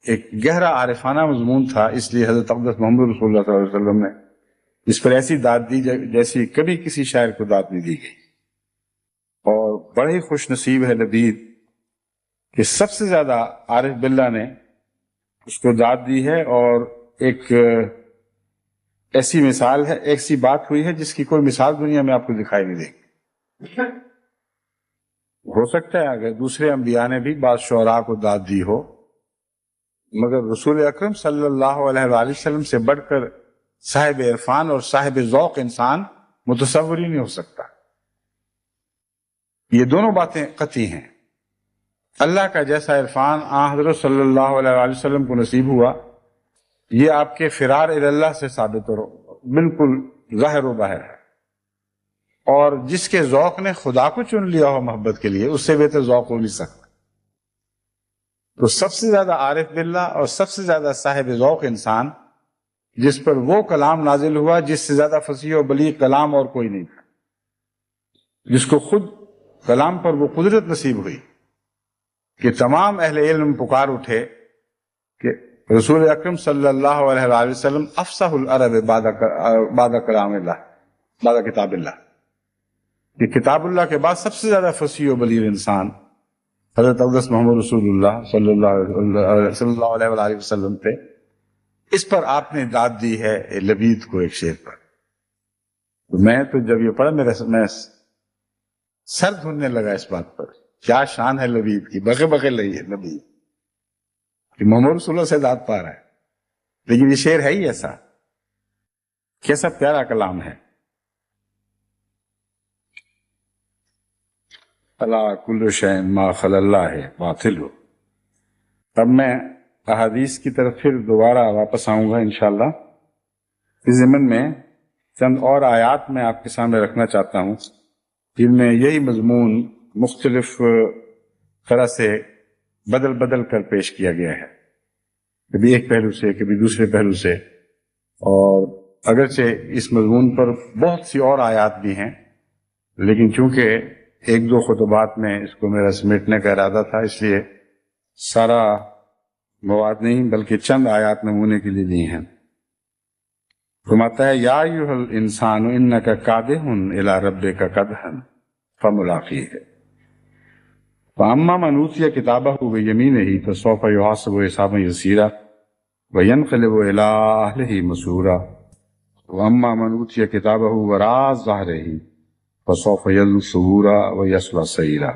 ایک گہرا عارفانہ مضمون تھا، اس لیے حضرت اقدس محمد رسول اللہ صلی اللہ علیہ وسلم نے اس پر ایسی داد دی جیسی کبھی کسی شاعر کو داد نہیں دی گئی. اور بڑے ہی خوش نصیب ہے لبید کہ سب سے زیادہ عارف باللہ نے اس کو داد دی ہے، اور ایک ایسی مثال ہے، ایسی بات ہوئی ہے جس کی کوئی مثال دنیا میں آپ کو دکھائی نہیں دے گی۔ ہو سکتا ہے اگر دوسرے انبیاء نے بھی بعض شعراء کو داد دی ہو، مگر رسول اکرم صلی اللہ علیہ وآلہ وسلم سے بڑھ کر صاحب عرفان اور صاحب ذوق انسان متصور ہی نہیں ہو سکتا۔ یہ دونوں باتیں قطعی ہیں۔ اللہ کا جیسا عرفان حضرت صلی اللہ علیہ وآلہ وسلم کو نصیب ہوا، یہ آپ کے فرار الی اللہ سے ثابت ہو، بالکل ظاہر و باہر ہے۔ اور جس کے ذوق نے خدا کو چن لیا ہو محبت کے لیے، اس سے بہتر ذوق ہو نہیں سکتا۔ تو سب سے زیادہ عارف باللہ اور سب سے زیادہ صاحب ذوق انسان، جس پر وہ کلام نازل ہوا جس سے زیادہ فصیح و بلیغ کلام اور کوئی نہیں تھا، جس کو خود کلام پر وہ قدرت نصیب ہوئی کہ تمام اہل علم پکار اٹھے کہ رسول اکرم صلی اللہ علیہ وآلہ وسلم افصح العرب بعد کلام اللہ، بعد کتاب اللہ، کہ کتاب اللہ کے بعد سب سے زیادہ فصیح و بلیغ انسان حضرت اقدس محمد رسول اللہ صلی اللہ علیہ وآلہ وسلم تھے۔ اس پر آپ نے داد دی ہے لبید کو ایک شعر پر۔ میں تو جب یہ پڑھا میں سر دھننے لگا اس بات پر، کیا شان ہے لبید کی، بغے بغے لئی ہے لبید کہ محمد رسول اللہ سے داد پا رہا ہے۔ لیکن یہ شعر ہے ہی ایسا، کیسا پیارا کلام ہے۔ اللہ کل شیء ما خلا اللہ باطل ہو۔ اب میں احادیث کی طرف پھر دوبارہ واپس آؤں گا انشاءاللہ۔ اس ضمن میں چند اور آیات میں آپ کے سامنے رکھنا چاہتا ہوں جن میں یہی مضمون مختلف طرح سے بدل بدل کر پیش کیا گیا ہے، کبھی ایک پہلو سے کبھی دوسرے پہلو سے۔ اور اگرچہ اس مضمون پر بہت سی اور آیات بھی ہیں، لیکن چونکہ ایک دو خطبات میں اس کو میرا سمیٹنے کا ارادہ تھا، اس لیے سارا مواد نہیں بلکہ چند آیات نمونے کے لیے دی ہیں۔ فرماتا ہے یا ایھا الانسان انک کادح الی ربک کدحا فملاقیہ فاما من اوتی کتابہ بیمینہ فسوف یحاسب حسابا یسیرا وینقلب الی اہلہ مسرورا واما من اوتی کتابہ وراء ظہرہ فسوف یدعو ثبورا ویصلی سعیرا۔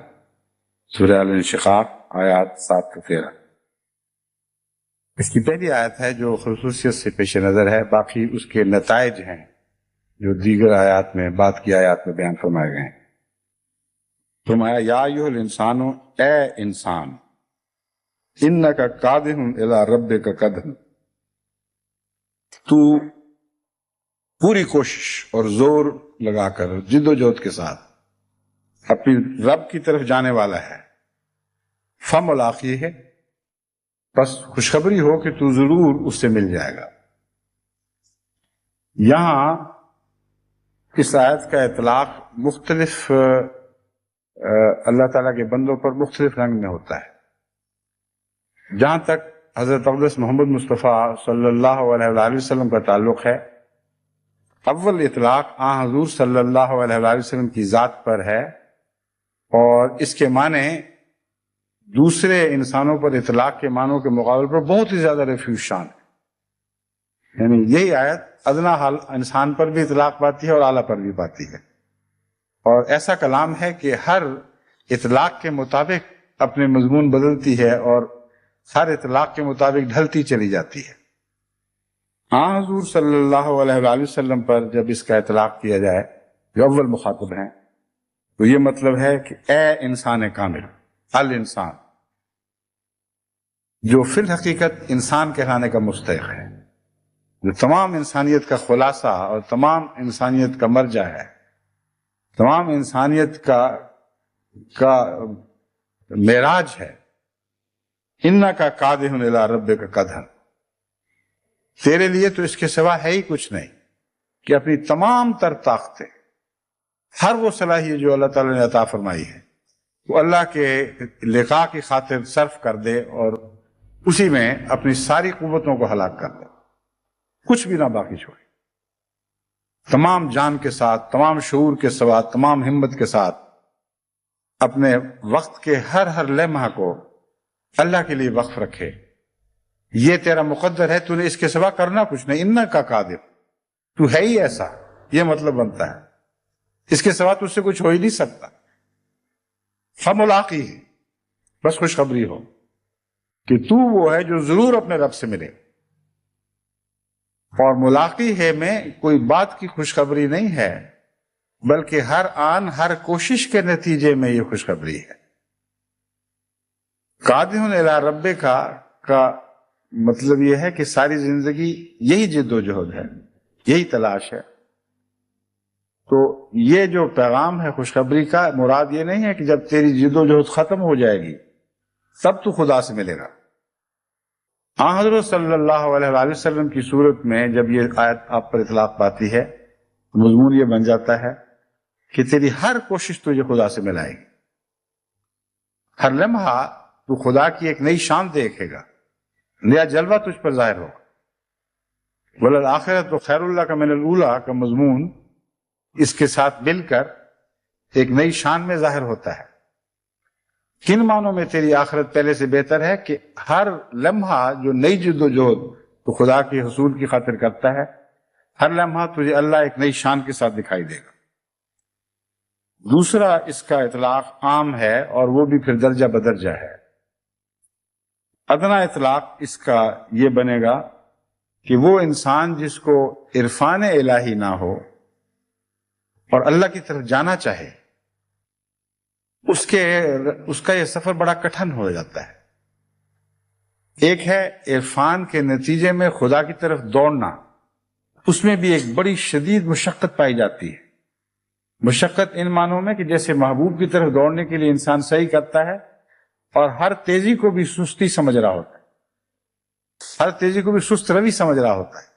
سورہ الانشقاق آیات 7 سے 13۔ اس کی پہلی آیت ہے جو خصوصیت سے پیش نظر ہے، باقی اس کے نتائج ہیں جو دیگر آیات میں بعد کی آیات میں بیان فرمائے گئے ہیں۔ فرمایا یا ایھا الانسان، اے انسان، انک کادح الی ربک کدحا، تو پوری کوشش اور زور لگا کر جد و جہد کے ساتھ اپنی رب کی طرف جانے والا ہے۔ فملاقیہ ہے، بس خوشخبری ہو کہ تو ضرور اس سے مل جائے گا۔ یہاں اس آیت کا اطلاق مختلف اللہ تعالیٰ کے بندوں پر مختلف رنگ میں ہوتا ہے۔ جہاں تک حضرت اقدس محمد مصطفیٰ صلی اللہ علیہ وآلہ وسلم کا تعلق ہے، اول اطلاق حضور صلی اللہ علیہ وآلہ وسلم کی ذات پر ہے، اور اس کے معنی دوسرے انسانوں پر اطلاق کے معنوں کے مقابل پر بہت ہی زیادہ رفیع شان ہے۔ یعنی یہی آیت ادنا حال انسان پر بھی اطلاق پاتی ہے اور اعلیٰ پر بھی پاتی ہے، اور ایسا کلام ہے کہ ہر اطلاق کے مطابق اپنے مضمون بدلتی ہے اور ہر اطلاق کے مطابق ڈھلتی چلی جاتی ہے۔ حضور صلی اللہ علیہ وآلہ وسلم پر جب اس کا اطلاق کیا جائے جو اول مخاطب ہیں، تو یہ مطلب ہے کہ اے انسان کامل، الانسان، جو فی الحقیقت انسان کہلانے کا مستحق ہے، جو تمام انسانیت کا خلاصہ اور تمام انسانیت کا مرجع ہے، تمام انسانیت کا معراج ہے۔ انک کادح الی ربک کدحا، تیرے لیے تو اس کے سوا ہے ہی کچھ نہیں کہ اپنی تمام تر طاقتیں، ہر وہ صلاحیت جو اللہ تعالیٰ نے عطا فرمائی ہے، وہ اللہ کے لقاء کی خاطر صرف کر دے اور اسی میں اپنی ساری قوتوں کو ہلاک کر دے، کچھ بھی نہ باقی چھوڑے، تمام جان کے ساتھ، تمام شعور کے ساتھ، تمام ہمت کے ساتھ اپنے وقت کے ہر لمحہ کو اللہ کے لیے وقف رکھے۔ یہ تیرا مقدر ہے، تو نے اس کے سوا کرنا کچھ نہیں۔ انک کادح، تو ہے ہی ایسا، یہ مطلب بنتا ہے، اس کے سوا تجھ سے کچھ ہو ہی نہیں سکتا. فملاقی ہے، بس خوشخبری ہو کہ تو وہ ہے جو ضرور اپنے رب سے ملے. اور ملاقی ہے میں کوئی بات کی خوشخبری نہیں ہے، بلکہ ہر آن ہر کوشش کے نتیجے میں یہ خوشخبری ہے. قادر الی رب کا مطلب یہ ہے کہ ساری زندگی یہی جد و جہد ہے، یہی تلاش ہے. تو یہ جو پیغام ہے خوشخبری کا، مراد یہ نہیں ہے کہ جب تیری جد و جہد ختم ہو جائے گی تب تو خدا سے ملے گا. حضرت صلی اللہ علیہ وآلہ وسلم کی صورت میں جب یہ آیت آپ پر اطلاق پاتی ہے، مضمون یہ بن جاتا ہے کہ تیری ہر کوشش تجھے خدا سے ملائے گی. ہر لمحہ تو خدا کی ایک نئی شان دیکھے گا، نیا جلوہ تجھ پر ظاہر ہوگا. وَلَلْآخِرَةُ خَيْرٌ لَكَ مِنَ الْأُولَىٰ کا مضمون اس کے ساتھ مل کر ایک نئی شان میں ظاہر ہوتا ہے. کن معنوں میں تیری آخرت پہلے سے بہتر ہے کہ ہر لمحہ جو نئی جد و جہد تو خدا کے حصول کی خاطر کرتا ہے، ہر لمحہ تجھے اللہ ایک نئی شان کے ساتھ دکھائی دے گا. دوسرا اس کا اطلاق عام ہے اور وہ بھی پھر درجہ بدرجہ ہے. ادنا اطلاق اس کا یہ بنے گا کہ وہ انسان جس کو عرفان الہی نہ ہو اور اللہ کی طرف جانا چاہے، اس کا یہ سفر بڑا کٹھن ہو جاتا ہے. ایک ہے عرفان کے نتیجے میں خدا کی طرف دوڑنا، اس میں بھی ایک بڑی شدید مشقت پائی جاتی ہے. مشقت ان معنوں میں کہ جیسے محبوب کی طرف دوڑنے کے لیے انسان صحیح کرتا ہے اور ہر تیزی کو بھی سستی سمجھ رہا ہوتا ہے، ہر تیزی کو بھی سست روی سمجھ رہا ہوتا ہے.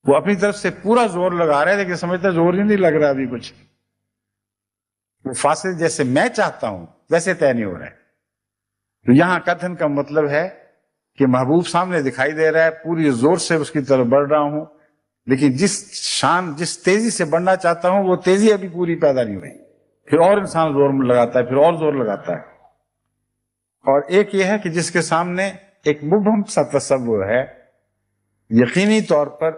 وہ اپنی طرف سے پورا زور لگا رہا ہے لیکن سمجھتا ہے زور ہی نہیں لگ رہا ابھی کچھ. وہ فاصلے جیسے میں چاہتا ہوں ویسے طے نہیں ہو رہا ہے. تو یہاں کتھن کا مطلب ہے کہ محبوب سامنے دکھائی دے رہا ہے، پوری زور سے اس کی طرف بڑھ رہا ہوں، لیکن جس تیزی سے بڑھنا چاہتا ہوں وہ تیزی ابھی پوری پیدا نہیں ہوئی. پھر اور انسان زور لگاتا ہے، پھر اور زور لگاتا ہے. اور ایک یہ ہے کہ جس کے سامنے ایک مبہم سا تصور ہے، یقینی طور پر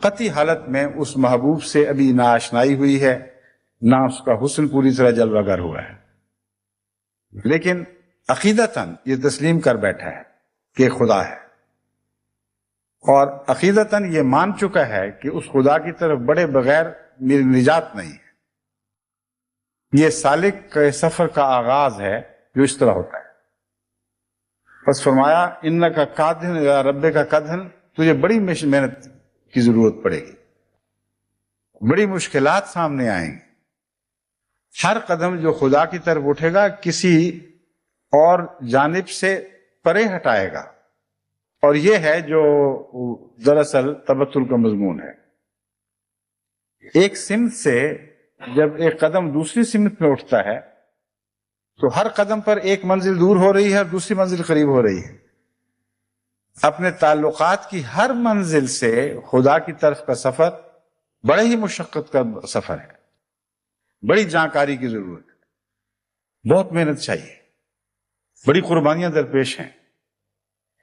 قطعی حالت میں اس محبوب سے ابھی نہ آشنائی ہوئی ہے، نہ اس کا حسن پوری طرح جلوہ گر ہوا ہے، لیکن عقیدتاً یہ تسلیم کر بیٹھا ہے کہ خدا ہے، اور عقیدتاً یہ مان چکا ہے کہ اس خدا کی طرف بڑے بغیر میری نجات نہیں ہے. یہ سالک کے سفر کا آغاز ہے جو اس طرح ہوتا ہے. بس فرمایا انکا کادھن الی رب کا کدھن، تجھے بڑی محنت کی ضرورت پڑے گی، بڑی مشکلات سامنے آئیں گی. ہر قدم جو خدا کی طرف اٹھے گا کسی اور جانب سے پرے ہٹائے گا، اور یہ ہے جو دراصل تبتل کا مضمون ہے. ایک سمت سے جب ایک قدم دوسری سمت میں اٹھتا ہے تو ہر قدم پر ایک منزل دور ہو رہی ہے اور دوسری منزل قریب ہو رہی ہے. اپنے تعلقات کی ہر منزل سے خدا کی طرف کا سفر بڑے ہی مشقت کا سفر ہے، بڑی جانکاری کی ضرورت ہے، بہت محنت چاہیے، بڑی قربانیاں درپیش ہیں.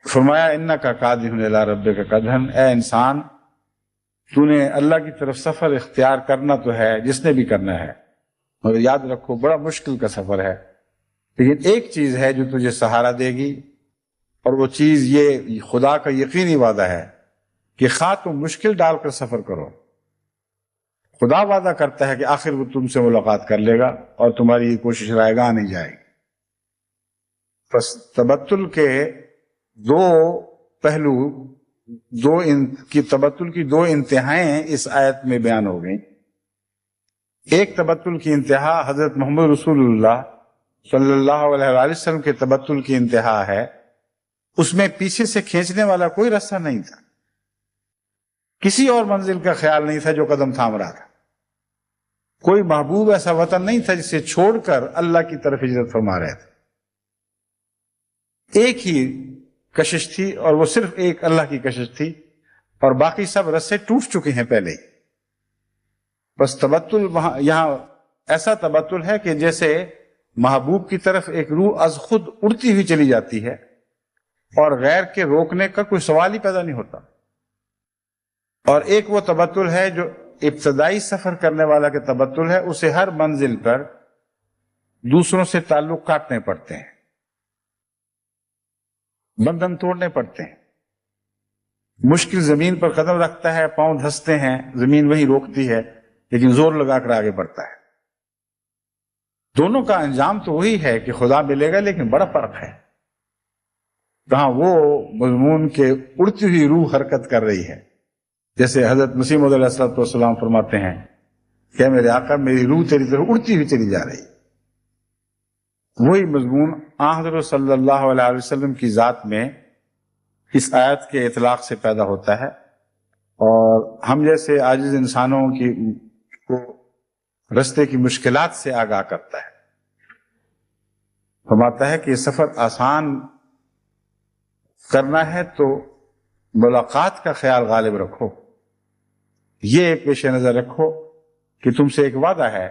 فرمایا انکا کادھن الی رب کا کدھن، اے انسان تو نے اللہ کی طرف سفر اختیار کرنا تو ہے، جس نے بھی کرنا ہے، مگر یاد رکھو بڑا مشکل کا سفر ہے. لیکن ایک چیز ہے جو تجھے سہارا دے گی، اور وہ چیز یہ خدا کا یقینی وعدہ ہے کہ خواہ تم مشکل ڈال کر سفر کرو، خدا وعدہ کرتا ہے کہ آخر وہ تم سے ملاقات کر لے گا اور تمہاری یہ کوشش رائے گاہ نہیں جائے گی. بس تبتل کے دو پہلو، تبتل کی دو انتہائیں اس آیت میں بیان ہو گئیں. ایک تبتل کی انتہا حضرت محمد رسول اللہ صلی اللہ علیہ وآلہ وسلم کے تبتل کی انتہا ہے، اس میں پیچھے سے کھینچنے والا کوئی رستہ نہیں تھا، کسی اور منزل کا خیال نہیں تھا جو قدم تھام رہا تھا. کوئی محبوب ایسا وطن نہیں تھا جسے چھوڑ کر اللہ کی طرف ہجرت فرما رہے تھے. ایک ہی کشش تھی اور وہ صرف ایک اللہ کی کشش تھی، اور باقی سب رسے ٹوٹ چکے ہیں پہلے ہی. بس تبتل یہاں ایسا تبتل ہے کہ جیسے محبوب کی طرف ایک روح از خود اڑتی ہوئی چلی جاتی ہے اور غیر کے روکنے کا کوئی سوال ہی پیدا نہیں ہوتا. اور ایک وہ تبتل ہے جو ابتدائی سفر کرنے والا کے تبتل ہے، اسے ہر منزل پر دوسروں سے تعلق کاٹنے پڑتے ہیں، بندھن توڑنے پڑتے ہیں، مشکل زمین پر قدم رکھتا ہے، پاؤں دھستے ہیں، زمین وہی روکتی ہے، لیکن زور لگا کر آگے بڑھتا ہے۔ دونوں کا انجام تو وہی ہے کہ خدا ملے گا، لیکن بڑا فرق ہے۔ کہاں وہ مضمون کے اڑتی ہوئی روح حرکت کر رہی ہے، جیسے حضرت مسیح موعود علیہ الصلوۃ والسلام فرماتے ہیں کہ میرے آقا میری روح تیری طرف اڑتی ہوئی چلی جا رہی۔ وہی مضمون حضرت صلی اللہ علیہ وسلم کی ذات میں اس آیت کے اطلاق سے پیدا ہوتا ہے، اور ہم جیسے عاجز انسانوں کی کو رستے کی مشکلات سے آگاہ کرتا ہے۔ فرماتا ہے کہ یہ سفر آسان کرنا ہے تو ملاقات کا خیال غالب رکھو، یہ پیش نظر رکھو کہ تم سے ایک وعدہ ہے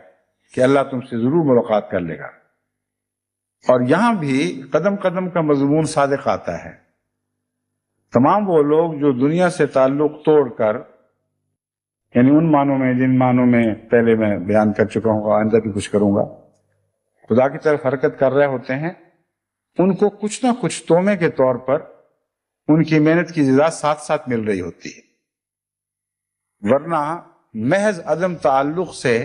کہ اللہ تم سے ضرور ملاقات کر لے گا۔ اور یہاں بھی قدم قدم کا مضمون صادق آتا ہے۔ تمام وہ لوگ جو دنیا سے تعلق توڑ کر، یعنی ان معنوں میں جن معنوں میں پہلے میں بیان کر چکا ہوں، آئندہ بھی کچھ کروں گا، خدا کی طرف حرکت کر رہے ہوتے ہیں، ان کو کچھ نہ کچھ تومے کے طور پر ان کی محنت کی جزا ساتھ ساتھ مل رہی ہوتی ہے، ورنہ محض عدم تعلق سے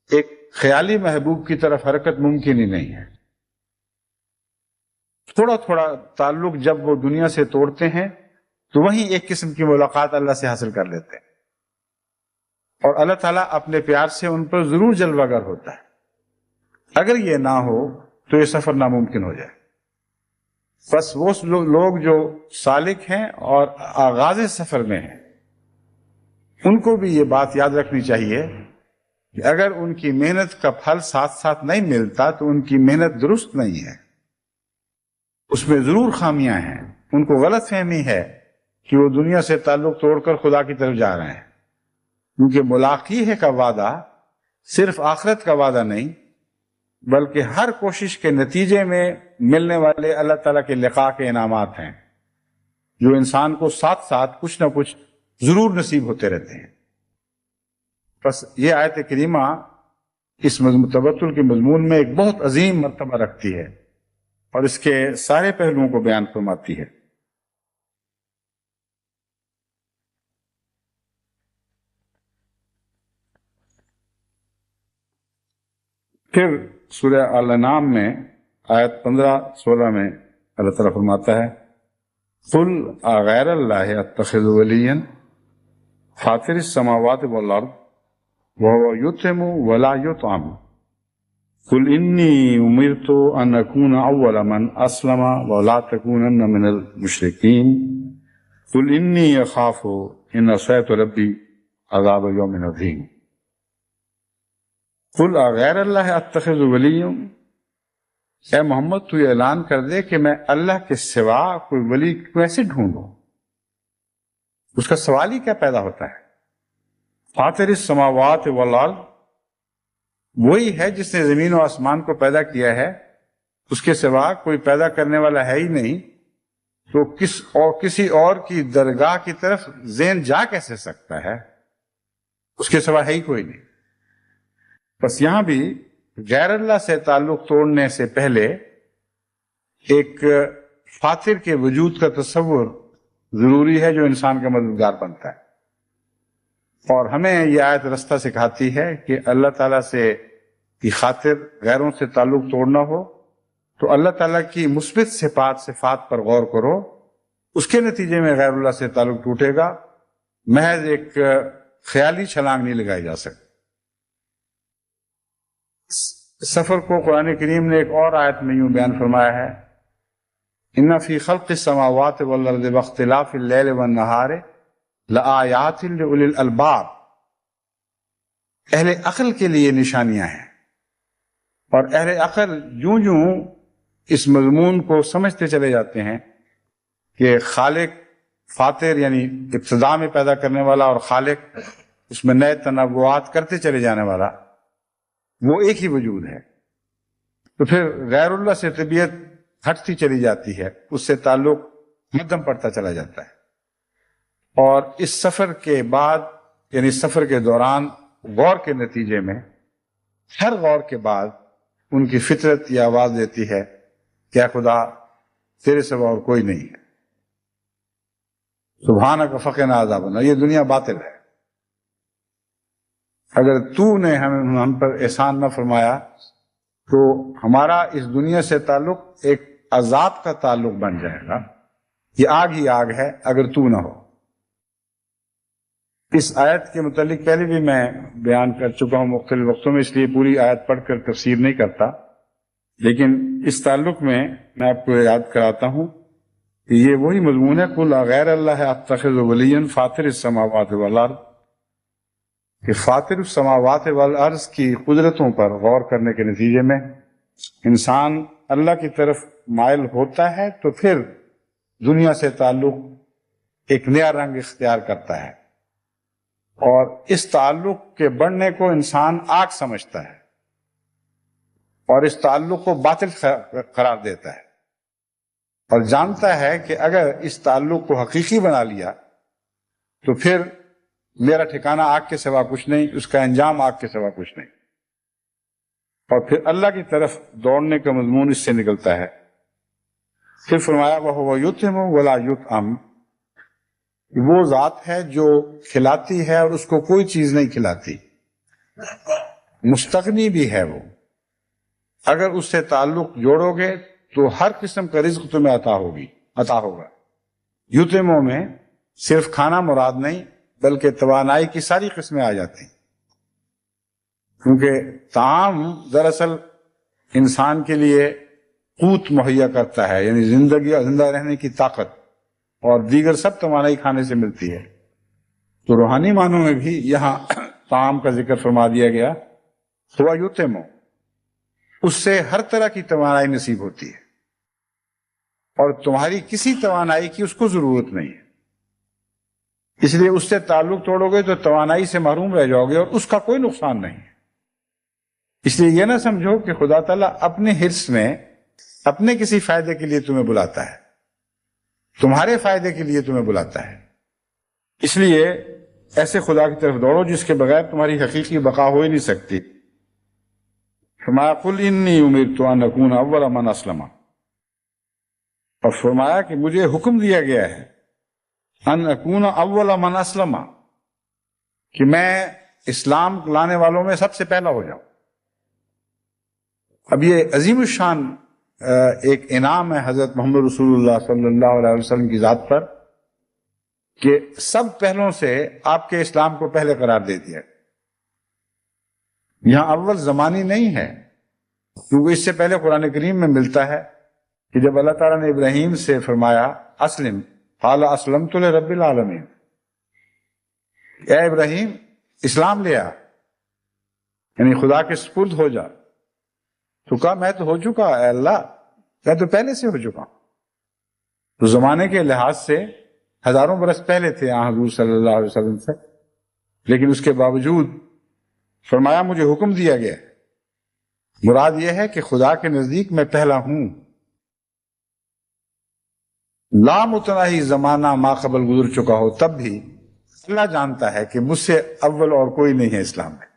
ایک خیالی محبوب کی طرف حرکت ممکن ہی نہیں ہے۔ تھوڑا تھوڑا تعلق جب وہ دنیا سے توڑتے ہیں تو وہیں ایک قسم کی ملاقات اللہ سے حاصل کر لیتے ہیں، اور اللہ تعالیٰ اپنے پیار سے ان پر ضرور جلوہ گر ہوتا ہے۔ اگر یہ نہ ہو تو یہ سفر ناممکن ہو جائے۔ بس وہ لوگ جو سالک ہیں اور آغاز سفر میں ہیں، ان کو بھی یہ بات یاد رکھنی چاہیے کہ اگر ان کی محنت کا پھل ساتھ ساتھ نہیں ملتا تو ان کی محنت درست نہیں ہے، اس میں ضرور خامیاں ہیں۔ ان کو غلط فہمی ہے کہ وہ دنیا سے تعلق توڑ کر خدا کی طرف جا رہے ہیں، کیونکہ ملاقی ہے کا وعدہ صرف آخرت کا وعدہ نہیں، بلکہ ہر کوشش کے نتیجے میں ملنے والے اللہ تعالیٰ کے لقاء کے انعامات ہیں، جو انسان کو ساتھ ساتھ کچھ نہ کچھ ضرور نصیب ہوتے رہتے ہیں۔ بس یہ آیت کریمہ اس تبتل کے مضمون میں ایک بہت عظیم مرتبہ رکھتی ہے اور اس کے سارے پہلوؤں کو بیان فرماتی ہے۔ پھر سورہ الانعام میں آیت 15-16 میں اللہ تعالیٰ فرماتا ہے قُلْ أَغَيْرَ اللَّهِ أَتَّخِذُ وَلِيًّا فَاطِرِ السَّمَاوَاتِ وَالْأَرْضِ وَهُوَ يُطْعِمُ وَلَا يُطْعَمُ قُلْ إِنِّي أُمِرْتُ أَنْ أَكُونَ أَوَّلَ مَنْ أَسْلَمَ وَلَا تَكُونَنَّ مِنَ الْمُشْرِكِينَ قُلْ إِنِّي أَخَافُ إِنْ عَصَيْتُ رَبِّي عَذَابَ يَوْمٍ عَظِيمٍ۔ قُلْ أَغَيْرَ اللَّهِ أَتَّخِذُ وَلِيًّا، اے محمد تو یہ اعلان کر دے کہ میں اللہ کے سوا کوئی ولی کیسے ڈھونڈوں؟ اس کا سوال ہی کیا پیدا ہوتا ہے؟ فاطر السماوات والارض، وہی ہے جس نے زمین و آسمان کو پیدا کیا ہے، اس کے سوا کوئی پیدا کرنے والا ہے ہی نہیں، تو کسی اور کی درگاہ کی طرف ذہن جا کیسے سکتا ہے؟ اس کے سوا ہے ہی کوئی نہیں۔ بس یہاں بھی غیر اللہ سے تعلق توڑنے سے پہلے ایک فاطر کے وجود کا تصور ضروری ہے جو انسان کا مددگار بنتا ہے، اور ہمیں یہ آیت رستہ سکھاتی ہے کہ اللہ تعالیٰ سے کی خاطر غیروں سے تعلق توڑنا ہو تو اللہ تعالیٰ کی مثبت صفات پر غور کرو، اس کے نتیجے میں غیر اللہ سے تعلق ٹوٹے گا، محض ایک خیالی چھلانگ نہیں لگائی جا سکتی۔ اس سفر کو قرآن کریم نے ایک اور آیت میں یوں بیان فرمایا ہے ان فی خلق السماوات والارض واختلاف اللیل والنہار لآیات لأولی الالباب، اہل عقل کے لیے نشانیاں ہیں، اور اہل عقل جوں جوں اس مضمون کو سمجھتے چلے جاتے ہیں کہ خالق فاطر یعنی ابتدا میں پیدا کرنے والا اور خالق اس میں نئے تنوعات کرتے چلے جانے والا، وہ ایک ہی وجود ہے، تو پھر غیر اللہ سے طبیعت ہٹتی چلی جاتی ہے، اس سے تعلق مدھم پڑتا چلا جاتا ہے۔ اور اس سفر کے بعد یعنی سفر کے دوران غور کے نتیجے میں ہر غور کے بعد ان کی فطرت یہ آواز دیتی ہے کہ اے خدا تیرے سوا اور کوئی نہیں ہے، سبحانک فقنا عذاب النار، یہ دنیا باطل ہے، اگر تو نے ہم پر احسان نہ فرمایا تو ہمارا اس دنیا سے تعلق ایک عذاب کا تعلق بن جائے گا، یہ آگ ہی آگ ہے اگر تو نہ ہو۔ اس آیت کے متعلق پہلے بھی میں بیان کر چکا ہوں مختلف وقتوں میں، اس لیے پوری آیت پڑھ کر تفسیر نہیں کرتا، لیکن اس تعلق میں آپ کو یاد کراتا ہوں کہ یہ وہی مضمون ہے قل غیر اللہ اتخذ ولیا فاطر السماوات والارض، کہ فاطر السماوات والارض کی قدرتوں پر غور کرنے کے نتیجے میں انسان اللہ کی طرف مائل ہوتا ہے تو پھر دنیا سے تعلق ایک نیا رنگ اختیار کرتا ہے، اور اس تعلق کے بڑھنے کو انسان آگ سمجھتا ہے اور اس تعلق کو باطل قرار دیتا ہے، اور جانتا ہے کہ اگر اس تعلق کو حقیقی بنا لیا تو پھر میرا ٹھکانہ آگ کے سوا کچھ نہیں، اس کا انجام آگ کے سوا کچھ نہیں، اور پھر اللہ کی طرف دوڑنے کا مضمون اس سے نکلتا ہے۔ پھر فرمایا وَهُوَ يُطْعِمُ وَلَا يُطْعَمُ، وہ ذات ہے جو کھلاتی ہے اور اس کو کوئی چیز نہیں کھلاتی، مستغنی بھی ہے وہ، اگر اس سے تعلق جوڑو گے تو ہر قسم کا رزق تمہیں عطا ہوگا۔ یطعمو میں صرف کھانا مراد نہیں بلکہ توانائی کی ساری قسمیں آ جاتی ہیں، کیونکہ طعام دراصل انسان کے لیے قوت مہیا کرتا ہے، یعنی زندہ رہنے کی طاقت، اور دیگر سب توانائی کھانے سے ملتی ہے۔ تو روحانی معنوں میں بھی یہاں طعام کا ذکر فرما دیا گیا، ہوا یطعمو، اس سے ہر طرح کی توانائی نصیب ہوتی ہے، اور تمہاری کسی توانائی کی اس کو ضرورت نہیں ہے، اس لیے اس سے تعلق توڑو گے تو توانائی سے محروم رہ جاؤ گے، اور اس کا کوئی نقصان نہیں ہے۔ اس لیے یہ نہ سمجھو کہ خدا تعالیٰ اپنے حرص میں اپنے کسی فائدے کے لیے تمہیں بلاتا ہے، تمہارے فائدے کے لیے تمہیں بلاتا ہے، اس لیے ایسے خدا کی طرف دوڑو جس کے بغیر تمہاری حقیقی بقا ہو ہی نہیں سکتی۔ فرمایا قل انی امرت ان اکون اول من اسلم، اور فرمایا کہ مجھے حکم دیا گیا ہے ان اکون اول من اسلم، کہ میں اسلام لانے والوں میں سب سے پہلا ہو جاؤں۔ اب یہ عظیم الشان ایک انعام ہے حضرت محمد رسول اللہ صلی اللہ علیہ وسلم کی ذات پر کہ سب پہلوں سے آپ کے اسلام کو پہلے قرار دے دیا۔ یہاں اول زمانی نہیں ہے، کیونکہ اس سے پہلے قرآن کریم میں ملتا ہے کہ جب اللہ تعالیٰ نے ابراہیم سے فرمایا اسلم قال اسلمت لرب العالمین، اے ابراہیم اسلام لے آ، یعنی خدا کے سپرد ہو جا، تو کہا میں تو ہو چکا اے اللہ، میں تو پہلے سے ہو چکا ہوں۔ تو زمانے کے لحاظ سے ہزاروں برس پہلے تھے حضور صلی اللہ علیہ وسلم سے، لیکن اس کے باوجود فرمایا مجھے حکم دیا گیا، مراد یہ ہے کہ خدا کے نزدیک میں پہلا ہوں، لا متناہی زمانہ ما قبل گزر چکا ہو تب بھی اللہ جانتا ہے کہ مجھ سے اول اور کوئی نہیں ہے اسلام میں،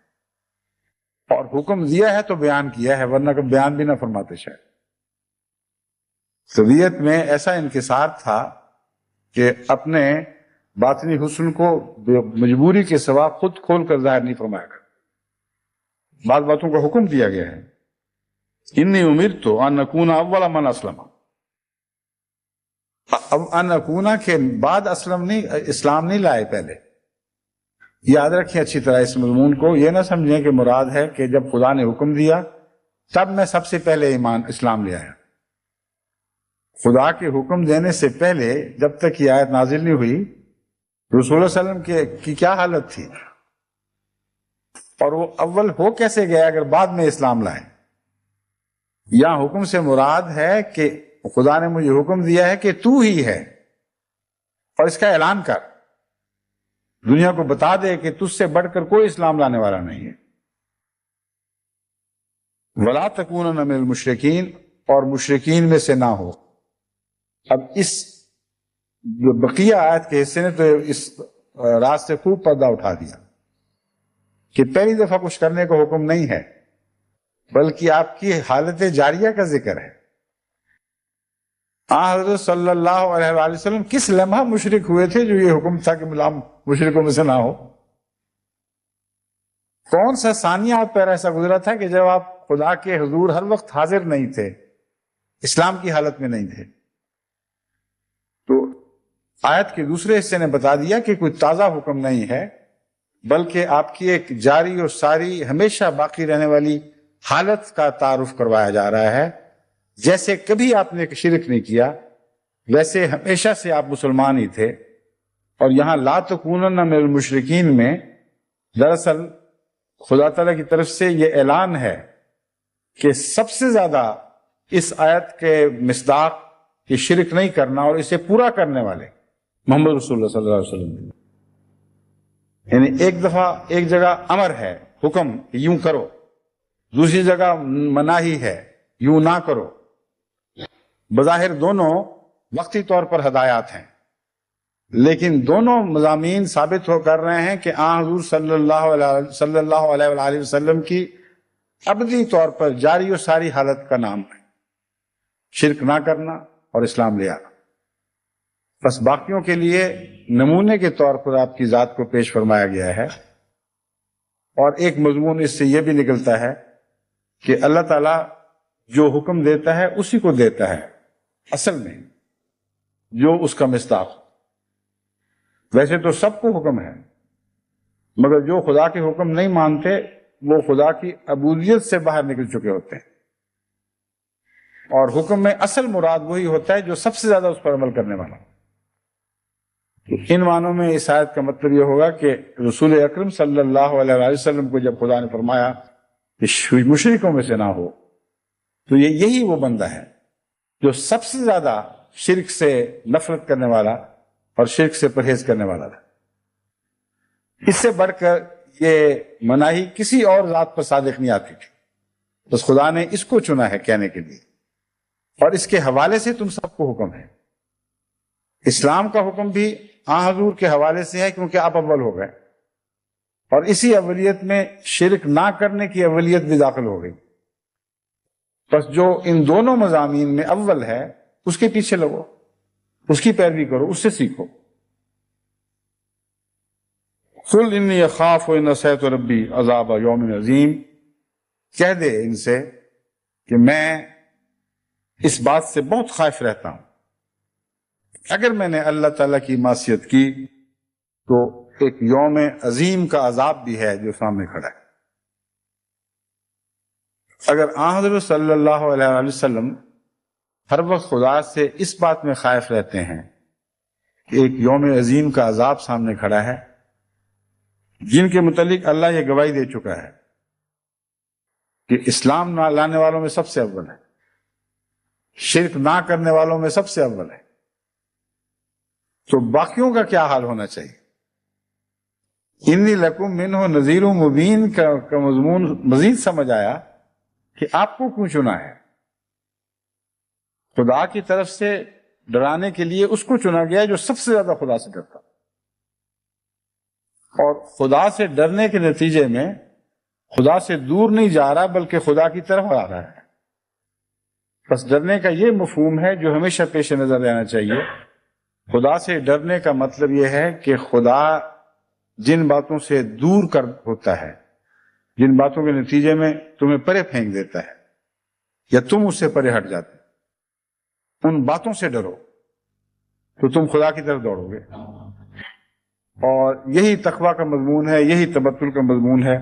اور حکم دیا ہے تو بیان کیا ہے، ورنہ کہ بیان بھی نہ فرماتے شاید۔ طبیعت میں ایسا انکسار تھا کہ اپنے باطنی حسن کو مجبوری کے سوا خود کھول کر ظاہر نہیں فرمایا کرتا، بعض باتوں کا حکم دیا گیا ہے۔ انی امرت ان اکون اول من اسلم، اب ان اکونا کے بعد اسلام نہیں لائے پہلے، یاد رکھیں اچھی طرح اس مضمون کو، یہ نہ سمجھیں کہ مراد ہے کہ جب خدا نے حکم دیا تب میں سب سے پہلے اسلام لے آیا۔ خدا کے حکم دینے سے پہلے جب تک یہ آیت نازل نہیں ہوئی رسول اللہ علیہ وسلم کی کیا حالت تھی، اور وہ اول ہو کیسے گیا اگر بعد میں اسلام لائے؟ یہاں حکم سے مراد ہے کہ خدا نے مجھے حکم دیا ہے کہ تو ہی ہے، اور اس کا اعلان کر، دنیا کو بتا دے کہ تجھ سے بڑھ کر کوئی اسلام لانے والا نہیں ہے۔ وَلَا تَكُونَنَّ مِنَ الْمُشْرِكِينَ، اور مشرکین میں سے نہ ہو۔ اب اس بقیہ آیت کے حصے نے تو اس راز سے خوب پردہ اٹھا دیا کہ پہلی دفعہ کچھ کرنے کا حکم نہیں ہے، بلکہ آپ کی حالت جاریہ کا ذکر ہے۔ حضرت صلی اللہ علیہ وآلہ وسلم کس لمحہ مشرک ہوئے تھے جو یہ حکم تھا کہ مشرکوں میں سے نہ ہو؟ کون سا ثانیہ آپ پر ایسا گزرا تھا کہ جب آپ خدا کے حضور ہر وقت حاضر نہیں تھے، اسلام کی حالت میں نہیں تھے؟ تو آیت کے دوسرے حصے نے بتا دیا کہ کوئی تازہ حکم نہیں ہے، بلکہ آپ کی ایک جاری اور ساری ہمیشہ باقی رہنے والی حالت کا تعارف کروایا جا رہا ہے۔ جیسے کبھی آپ نے شرک نہیں کیا، ویسے ہمیشہ سے آپ مسلمان ہی تھے۔ اور یہاں لا تکونن من المشرکین میں دراصل خدا تعالیٰ کی طرف سے یہ اعلان ہے کہ سب سے زیادہ اس آیت کے مصداق کہ شرک نہیں کرنا اور اسے پورا کرنے والے محمد رسول اللہ صلی اللہ علیہ وسلم۔ یعنی ایک دفعہ ایک جگہ امر ہے، حکم کہ یوں کرو، دوسری جگہ مناہی ہے، یوں نہ کرو۔ بظاہر دونوں وقتی طور پر ہدایات ہیں، لیکن دونوں مضامین ثابت ہو کر رہے ہیں کہ حضور صلی اللہ علیہ وآلہ وسلم کی ابدی طور پر جاری و ساری حالت کا نام ہے شرک نہ کرنا اور اسلام لے آنا۔ بس باقیوں کے لیے نمونے کے طور پر آپ کی ذات کو پیش فرمایا گیا ہے۔ اور ایک مضمون اس سے یہ بھی نکلتا ہے کہ اللہ تعالیٰ جو حکم دیتا ہے اسی کو دیتا ہے اصل میں، جو اس کا مصداق۔ ویسے تو سب کو حکم ہے، مگر جو خدا کے حکم نہیں مانتے وہ خدا کی عبودیت سے باہر نکل چکے ہوتے ہیں۔ اور حکم میں اصل مراد وہی ہوتا ہے جو سب سے زیادہ اس پر عمل کرنے والا۔ ان معنوں میں اس آیت کا مطلب یہ ہوگا کہ رسول اکرم صلی اللہ علیہ وآلہ وسلم کو جب خدا نے فرمایا کہ مشرکوں میں سے نہ ہو، تو یہی وہ بندہ ہے جو سب سے زیادہ شرک سے نفرت کرنے والا اور شرک سے پرہیز کرنے والا تھا۔ اس سے بڑھ کر یہ مناہی کسی اور ذات پر صادق نہیں آتی تھی، بس خدا نے اس کو چنا ہے کہنے کے لیے، اور اس کے حوالے سے تم سب کو حکم ہے۔ اسلام کا حکم بھی حضور کے حوالے سے ہے کیونکہ آپ اول ہو گئے، اور اسی اولیت میں شرک نہ کرنے کی اولیت بھی داخل ہو گئی۔ بس جو ان دونوں مضامین میں اول ہے اس کے پیچھے لگو، اس کی پیروی کرو، اس سے سیکھو۔ قُلْ إِنِّي أَخَافُ إِنْ عَصَيْتُ رَبِّي عَذَابَ يَوْمٍ عَظِيمٍ، کہہ دے ان سے کہ میں اس بات سے بہت خائف رہتا ہوں، اگر میں نے اللہ تعالیٰ کی معصیت کی تو ایک یوم عظیم کا عذاب بھی ہے جو سامنے کھڑا ہے۔ اگر حضرت صلی اللہ علیہ وآلہ وسلم ہر وقت خدا سے اس بات میں خائف رہتے ہیں کہ ایک یوم عظیم کا عذاب سامنے کھڑا ہے، جن کے متعلق اللہ یہ گواہی دے چکا ہے کہ اسلام نہ لانے والوں میں سب سے اول ہے، شرک نہ کرنے والوں میں سب سے اول ہے، تو باقیوں کا کیا حال ہونا چاہیے؟ انی لکم منہ نذیر مبین کا مضمون مزید سمجھ آیا کہ آپ کو کیوں چنا ہے۔ خدا کی طرف سے ڈرانے کے لیے اس کو چنا گیا جو سب سے زیادہ خدا سے ڈرتا، اور خدا سے ڈرنے کے نتیجے میں خدا سے دور نہیں جا رہا بلکہ خدا کی طرف آ رہا ہے۔ بس ڈرنے کا یہ مفہوم ہے جو ہمیشہ پیش نظر رہنا چاہیے۔ خدا سے ڈرنے کا مطلب یہ ہے کہ خدا جن باتوں سے دور کر ہوتا ہے، جن باتوں کے نتیجے میں تمہیں پرے پھینک دیتا ہے یا تم اس سے پرے ہٹ جاتے، ان باتوں سے ڈرو تو تم خدا کی طرف دوڑو گے۔ اور یہی تقویٰ کا مضمون ہے، یہی تبتل کا مضمون ہے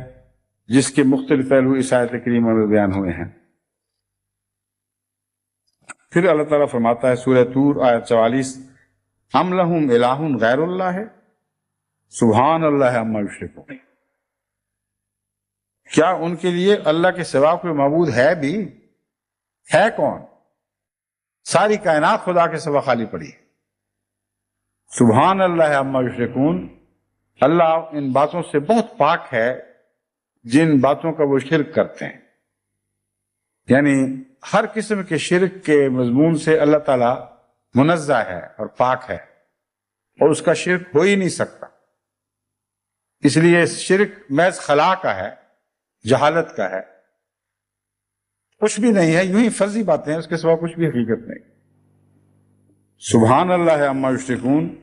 جس کے مختلف پہلو اس آیت کریمہ میں بیان ہوئے ہیں۔ پھر اللہ تعالیٰ فرماتا ہے سورہ طور آیت 44، ام لہم الہ غیر اللہ سبحان اللہ عما یشرکون، کیا ان کے لیے اللہ کے سوا کوئی معبود ہے بھی؟ ہے کون؟ ساری کائنات خدا کے سوا خالی پڑی ہے۔ سبحان اللہ عما یشرکون، اللہ ان باتوں سے بہت پاک ہے جن باتوں کا وہ شرک کرتے ہیں۔ یعنی ہر قسم کے شرک کے مضمون سے اللہ تعالیٰ منزہ ہے اور پاک ہے۔ اور اس کا شرک ہو ہی نہیں سکتا. اس لیے شرک محض خلا کا ہے، جہالت کا ہے، کچھ بھی نہیں ہے، یوں ہی فرضی باتیں ہیں، اس کے سوا کچھ بھی حقیقت نہیں. سبحان اللہ عما یشرکون،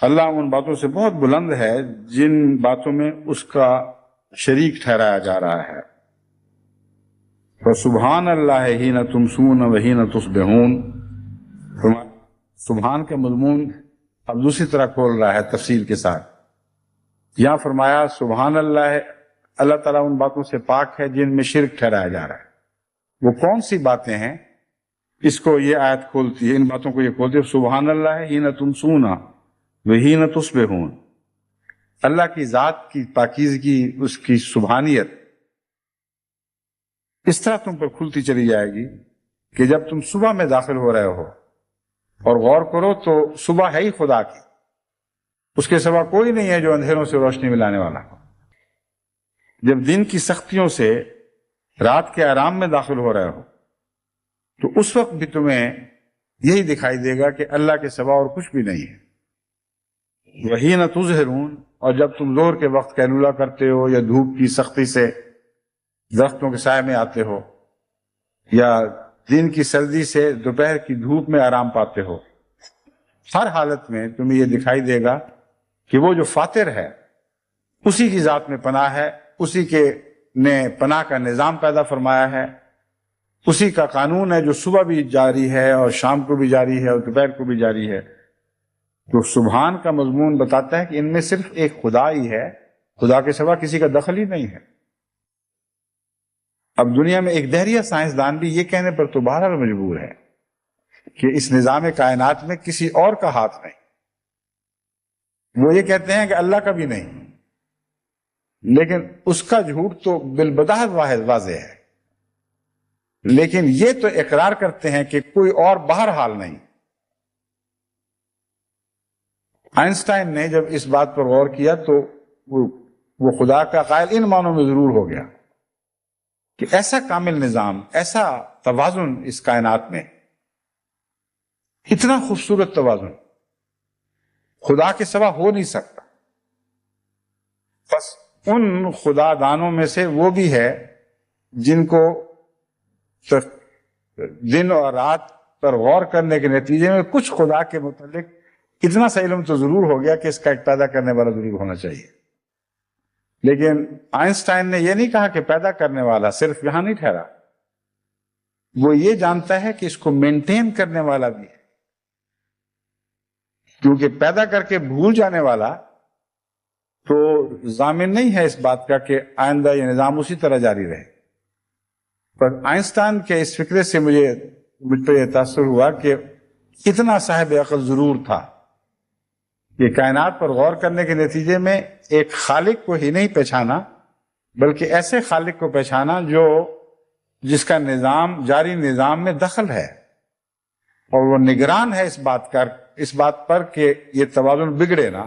اللہ ان باتوں سے بہت بلند ہے جن باتوں میں اس کا شریک ٹھہرایا جا رہا ہے. فسبحان اللہ حین تمسون وحین تصبحون، سبحان کا مضمون اب دوسری طرح کھول رہا ہے تفصیل کے ساتھ. یہاں فرمایا سبحان اللہ ہے، اللہ تعالیٰ ان باتوں سے پاک ہے جن میں شرک ٹھہرایا جا رہا ہے. وہ کون سی باتیں ہیں؟ اس کو یہ آیت کھولتی ہے، ان باتوں کو یہ کھولتی ہے. سبحان اللہ حین تمسون وحین تصبحون، اللہ کی ذات کی پاکیزگی، اس کی سبحانیت اس طرح تم پر کھلتی چلی جائے گی کہ جب تم صبح میں داخل ہو رہے ہو اور غور کرو تو صبح ہے ہی خدا کی، اس کے سوا کوئی نہیں ہے جو اندھیروں سے روشنی میں لانے والا ہو. جب دن کی سختیوں سے رات کے آرام میں داخل ہو رہے ہو تو اس وقت بھی تمہیں یہی دکھائی دے گا کہ اللہ کے سوا اور کچھ بھی نہیں ہے. وحین تظہرون، اور جب تم ظہر کے وقت قیلولہ کرتے ہو یا دھوپ کی سختی سے درختوں کے سائے میں آتے ہو یا دن کی سردی سے دوپہر کی دھوپ میں آرام پاتے ہو، ہر حالت میں تمہیں یہ دکھائی دے گا کہ وہ جو فاتر ہے اسی کی ذات میں پناہ ہے، اسی کے نے پناہ کا نظام پیدا فرمایا ہے، اسی کا قانون ہے جو صبح بھی جاری ہے اور شام کو بھی جاری ہے اور دوپہر کو بھی جاری ہے. تو سبحان کا مضمون بتاتا ہے کہ ان میں صرف ایک خدا ہی ہے، خدا کے سوا کسی کا دخل ہی نہیں ہے. اب دنیا میں ایک دہریہ سائنسدان بھی یہ کہنے پر تو بہرحال مجبور ہے کہ اس نظام کائنات میں کسی اور کا ہاتھ نہیں. وہ یہ کہتے ہیں کہ اللہ کا بھی نہیں، لیکن اس کا جھوٹ تو بالبداہت واضح ہے. لیکن یہ تو اقرار کرتے ہیں کہ کوئی اور بہرحال نہیں. آئنسٹائن نے جب اس بات پر غور کیا تو وہ خدا کا قائل ان معنوں میں ضرور ہو گیا کہ ایسا کامل نظام، ایسا توازن اس کائنات میں، اتنا خوبصورت توازن خدا کے سوا ہو نہیں سکتا. بس ان خدا دانوں میں سے وہ بھی ہے جن کو دن اور رات پر غور کرنے کے نتیجے میں کچھ خدا کے متعلق اتنا سا علم تو ضرور ہو گیا کہ اس کا ایک پیدا کرنے والا ضرور ہونا چاہیے. لیکن آئنسٹائن نے یہ نہیں کہا کہ پیدا کرنے والا صرف یہاں نہیں ٹھہرا، وہ یہ جانتا ہے کہ اس کو مینٹین کرنے والا بھی ہے، کیونکہ پیدا کر کے بھول جانے والا تو ضامن نہیں ہے اس بات کا کہ آئندہ یہ نظام اسی طرح جاری رہے. پر آئنسٹائن کے اس فکرے سے مجھ پر یہ تاثر ہوا کہ اتنا صاحب عقل ضرور تھا کہ کائنات پر غور کرنے کے نتیجے میں ایک خالق کو ہی نہیں پہچانا بلکہ ایسے خالق کو پہچانا جس کا نظام، جاری نظام میں دخل ہے اور وہ نگران ہے اس بات پر کہ یہ توازن بگڑے نا.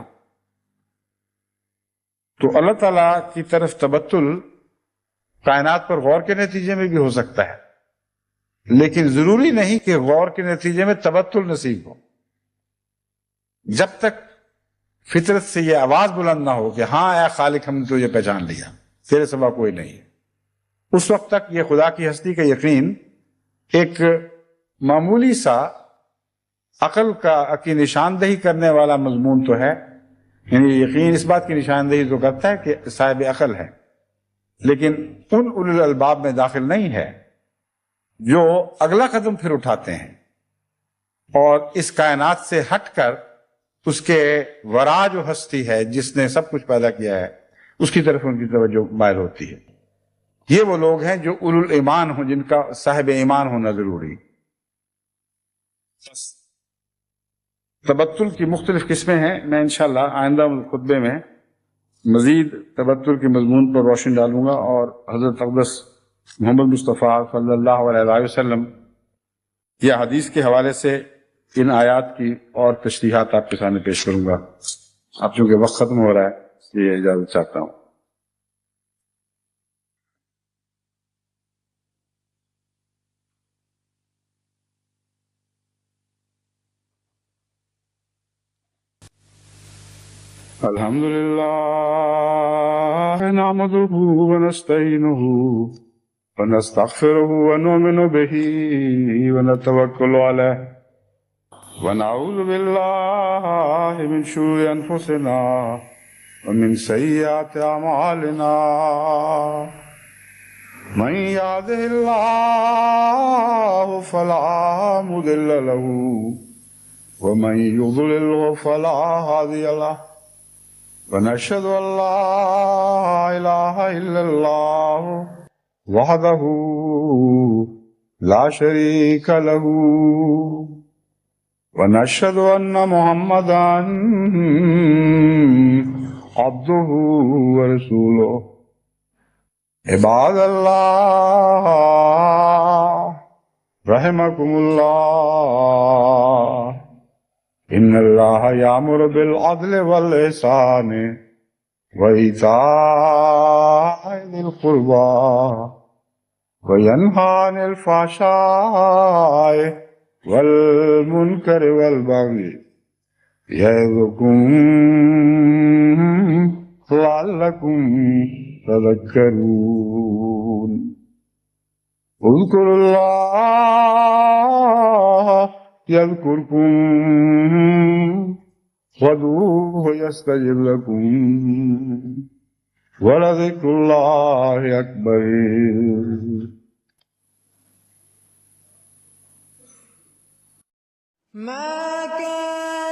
تو اللہ تعالیٰ کی طرف تبتل کائنات پر غور کے نتیجے میں بھی ہو سکتا ہے، لیکن ضروری نہیں کہ غور کے نتیجے میں تبتل نصیب ہو. جب تک فطرت سے یہ آواز بلند نہ ہو کہ ہاں اے خالق ہم نے تو یہ پہچان لیا، تیرے سوا کوئی نہیں، اس وقت تک یہ خدا کی ہستی کا یقین ایک معمولی سا عقل کی نشاندہی کرنے والا مضمون تو ہے. یعنی یقین اس بات کی نشاندہی تو کرتا ہے کہ صاحب عقل ہے، لیکن ان اولو الالباب میں داخل نہیں ہے جو اگلا قدم پھر اٹھاتے ہیں اور اس کائنات سے ہٹ کر اس کے ورا جو ہستی ہے جس نے سب کچھ پیدا کیا ہے اس کی طرف ان کی توجہ مائل ہوتی ہے. یہ وہ لوگ ہیں جو اولو الایمان ہوں، جن کا صاحب ایمان ہونا ضروری. تبتل کی مختلف قسمیں ہیں، میں انشاءاللہ آئندہ خطبے میں مزید تبتل کے مضمون پر روشنی ڈالوں گا اور حضرت اقدس محمد مصطفیٰ صلی اللہ علیہ وسلم یہ حدیث کے حوالے سے ان آیات کی اور تشریحات آپ کے سامنے پیش کروں گا. اب چونکہ وقت ختم ہو رہا ہے اس لیے اجازت چاہتا ہوں. الحمد لله نحمده ونستعينه ونستغفره ونؤمن به ونتوكل عليه ونعوذ بالله من شرور أنفسنا ومن سيئات أعمالنا من يهده الله فلا مضل له ومن يضلله فلا هادي له ونشهد أن لا إله إلا الله وحده لا شريك له ونشهد أن محمدا عبده ورسوله عباد الله رحمكم الله إن الله يأمر بالعدل والإحسان وإيتاء ذي القربى وينهى عن الفحشاء والمنكر والبغي يعظكم لعلكم تذكرون اذكروا الله يذكركم وادعوه يستجب لكم ولذكر الله أكبر. ما كان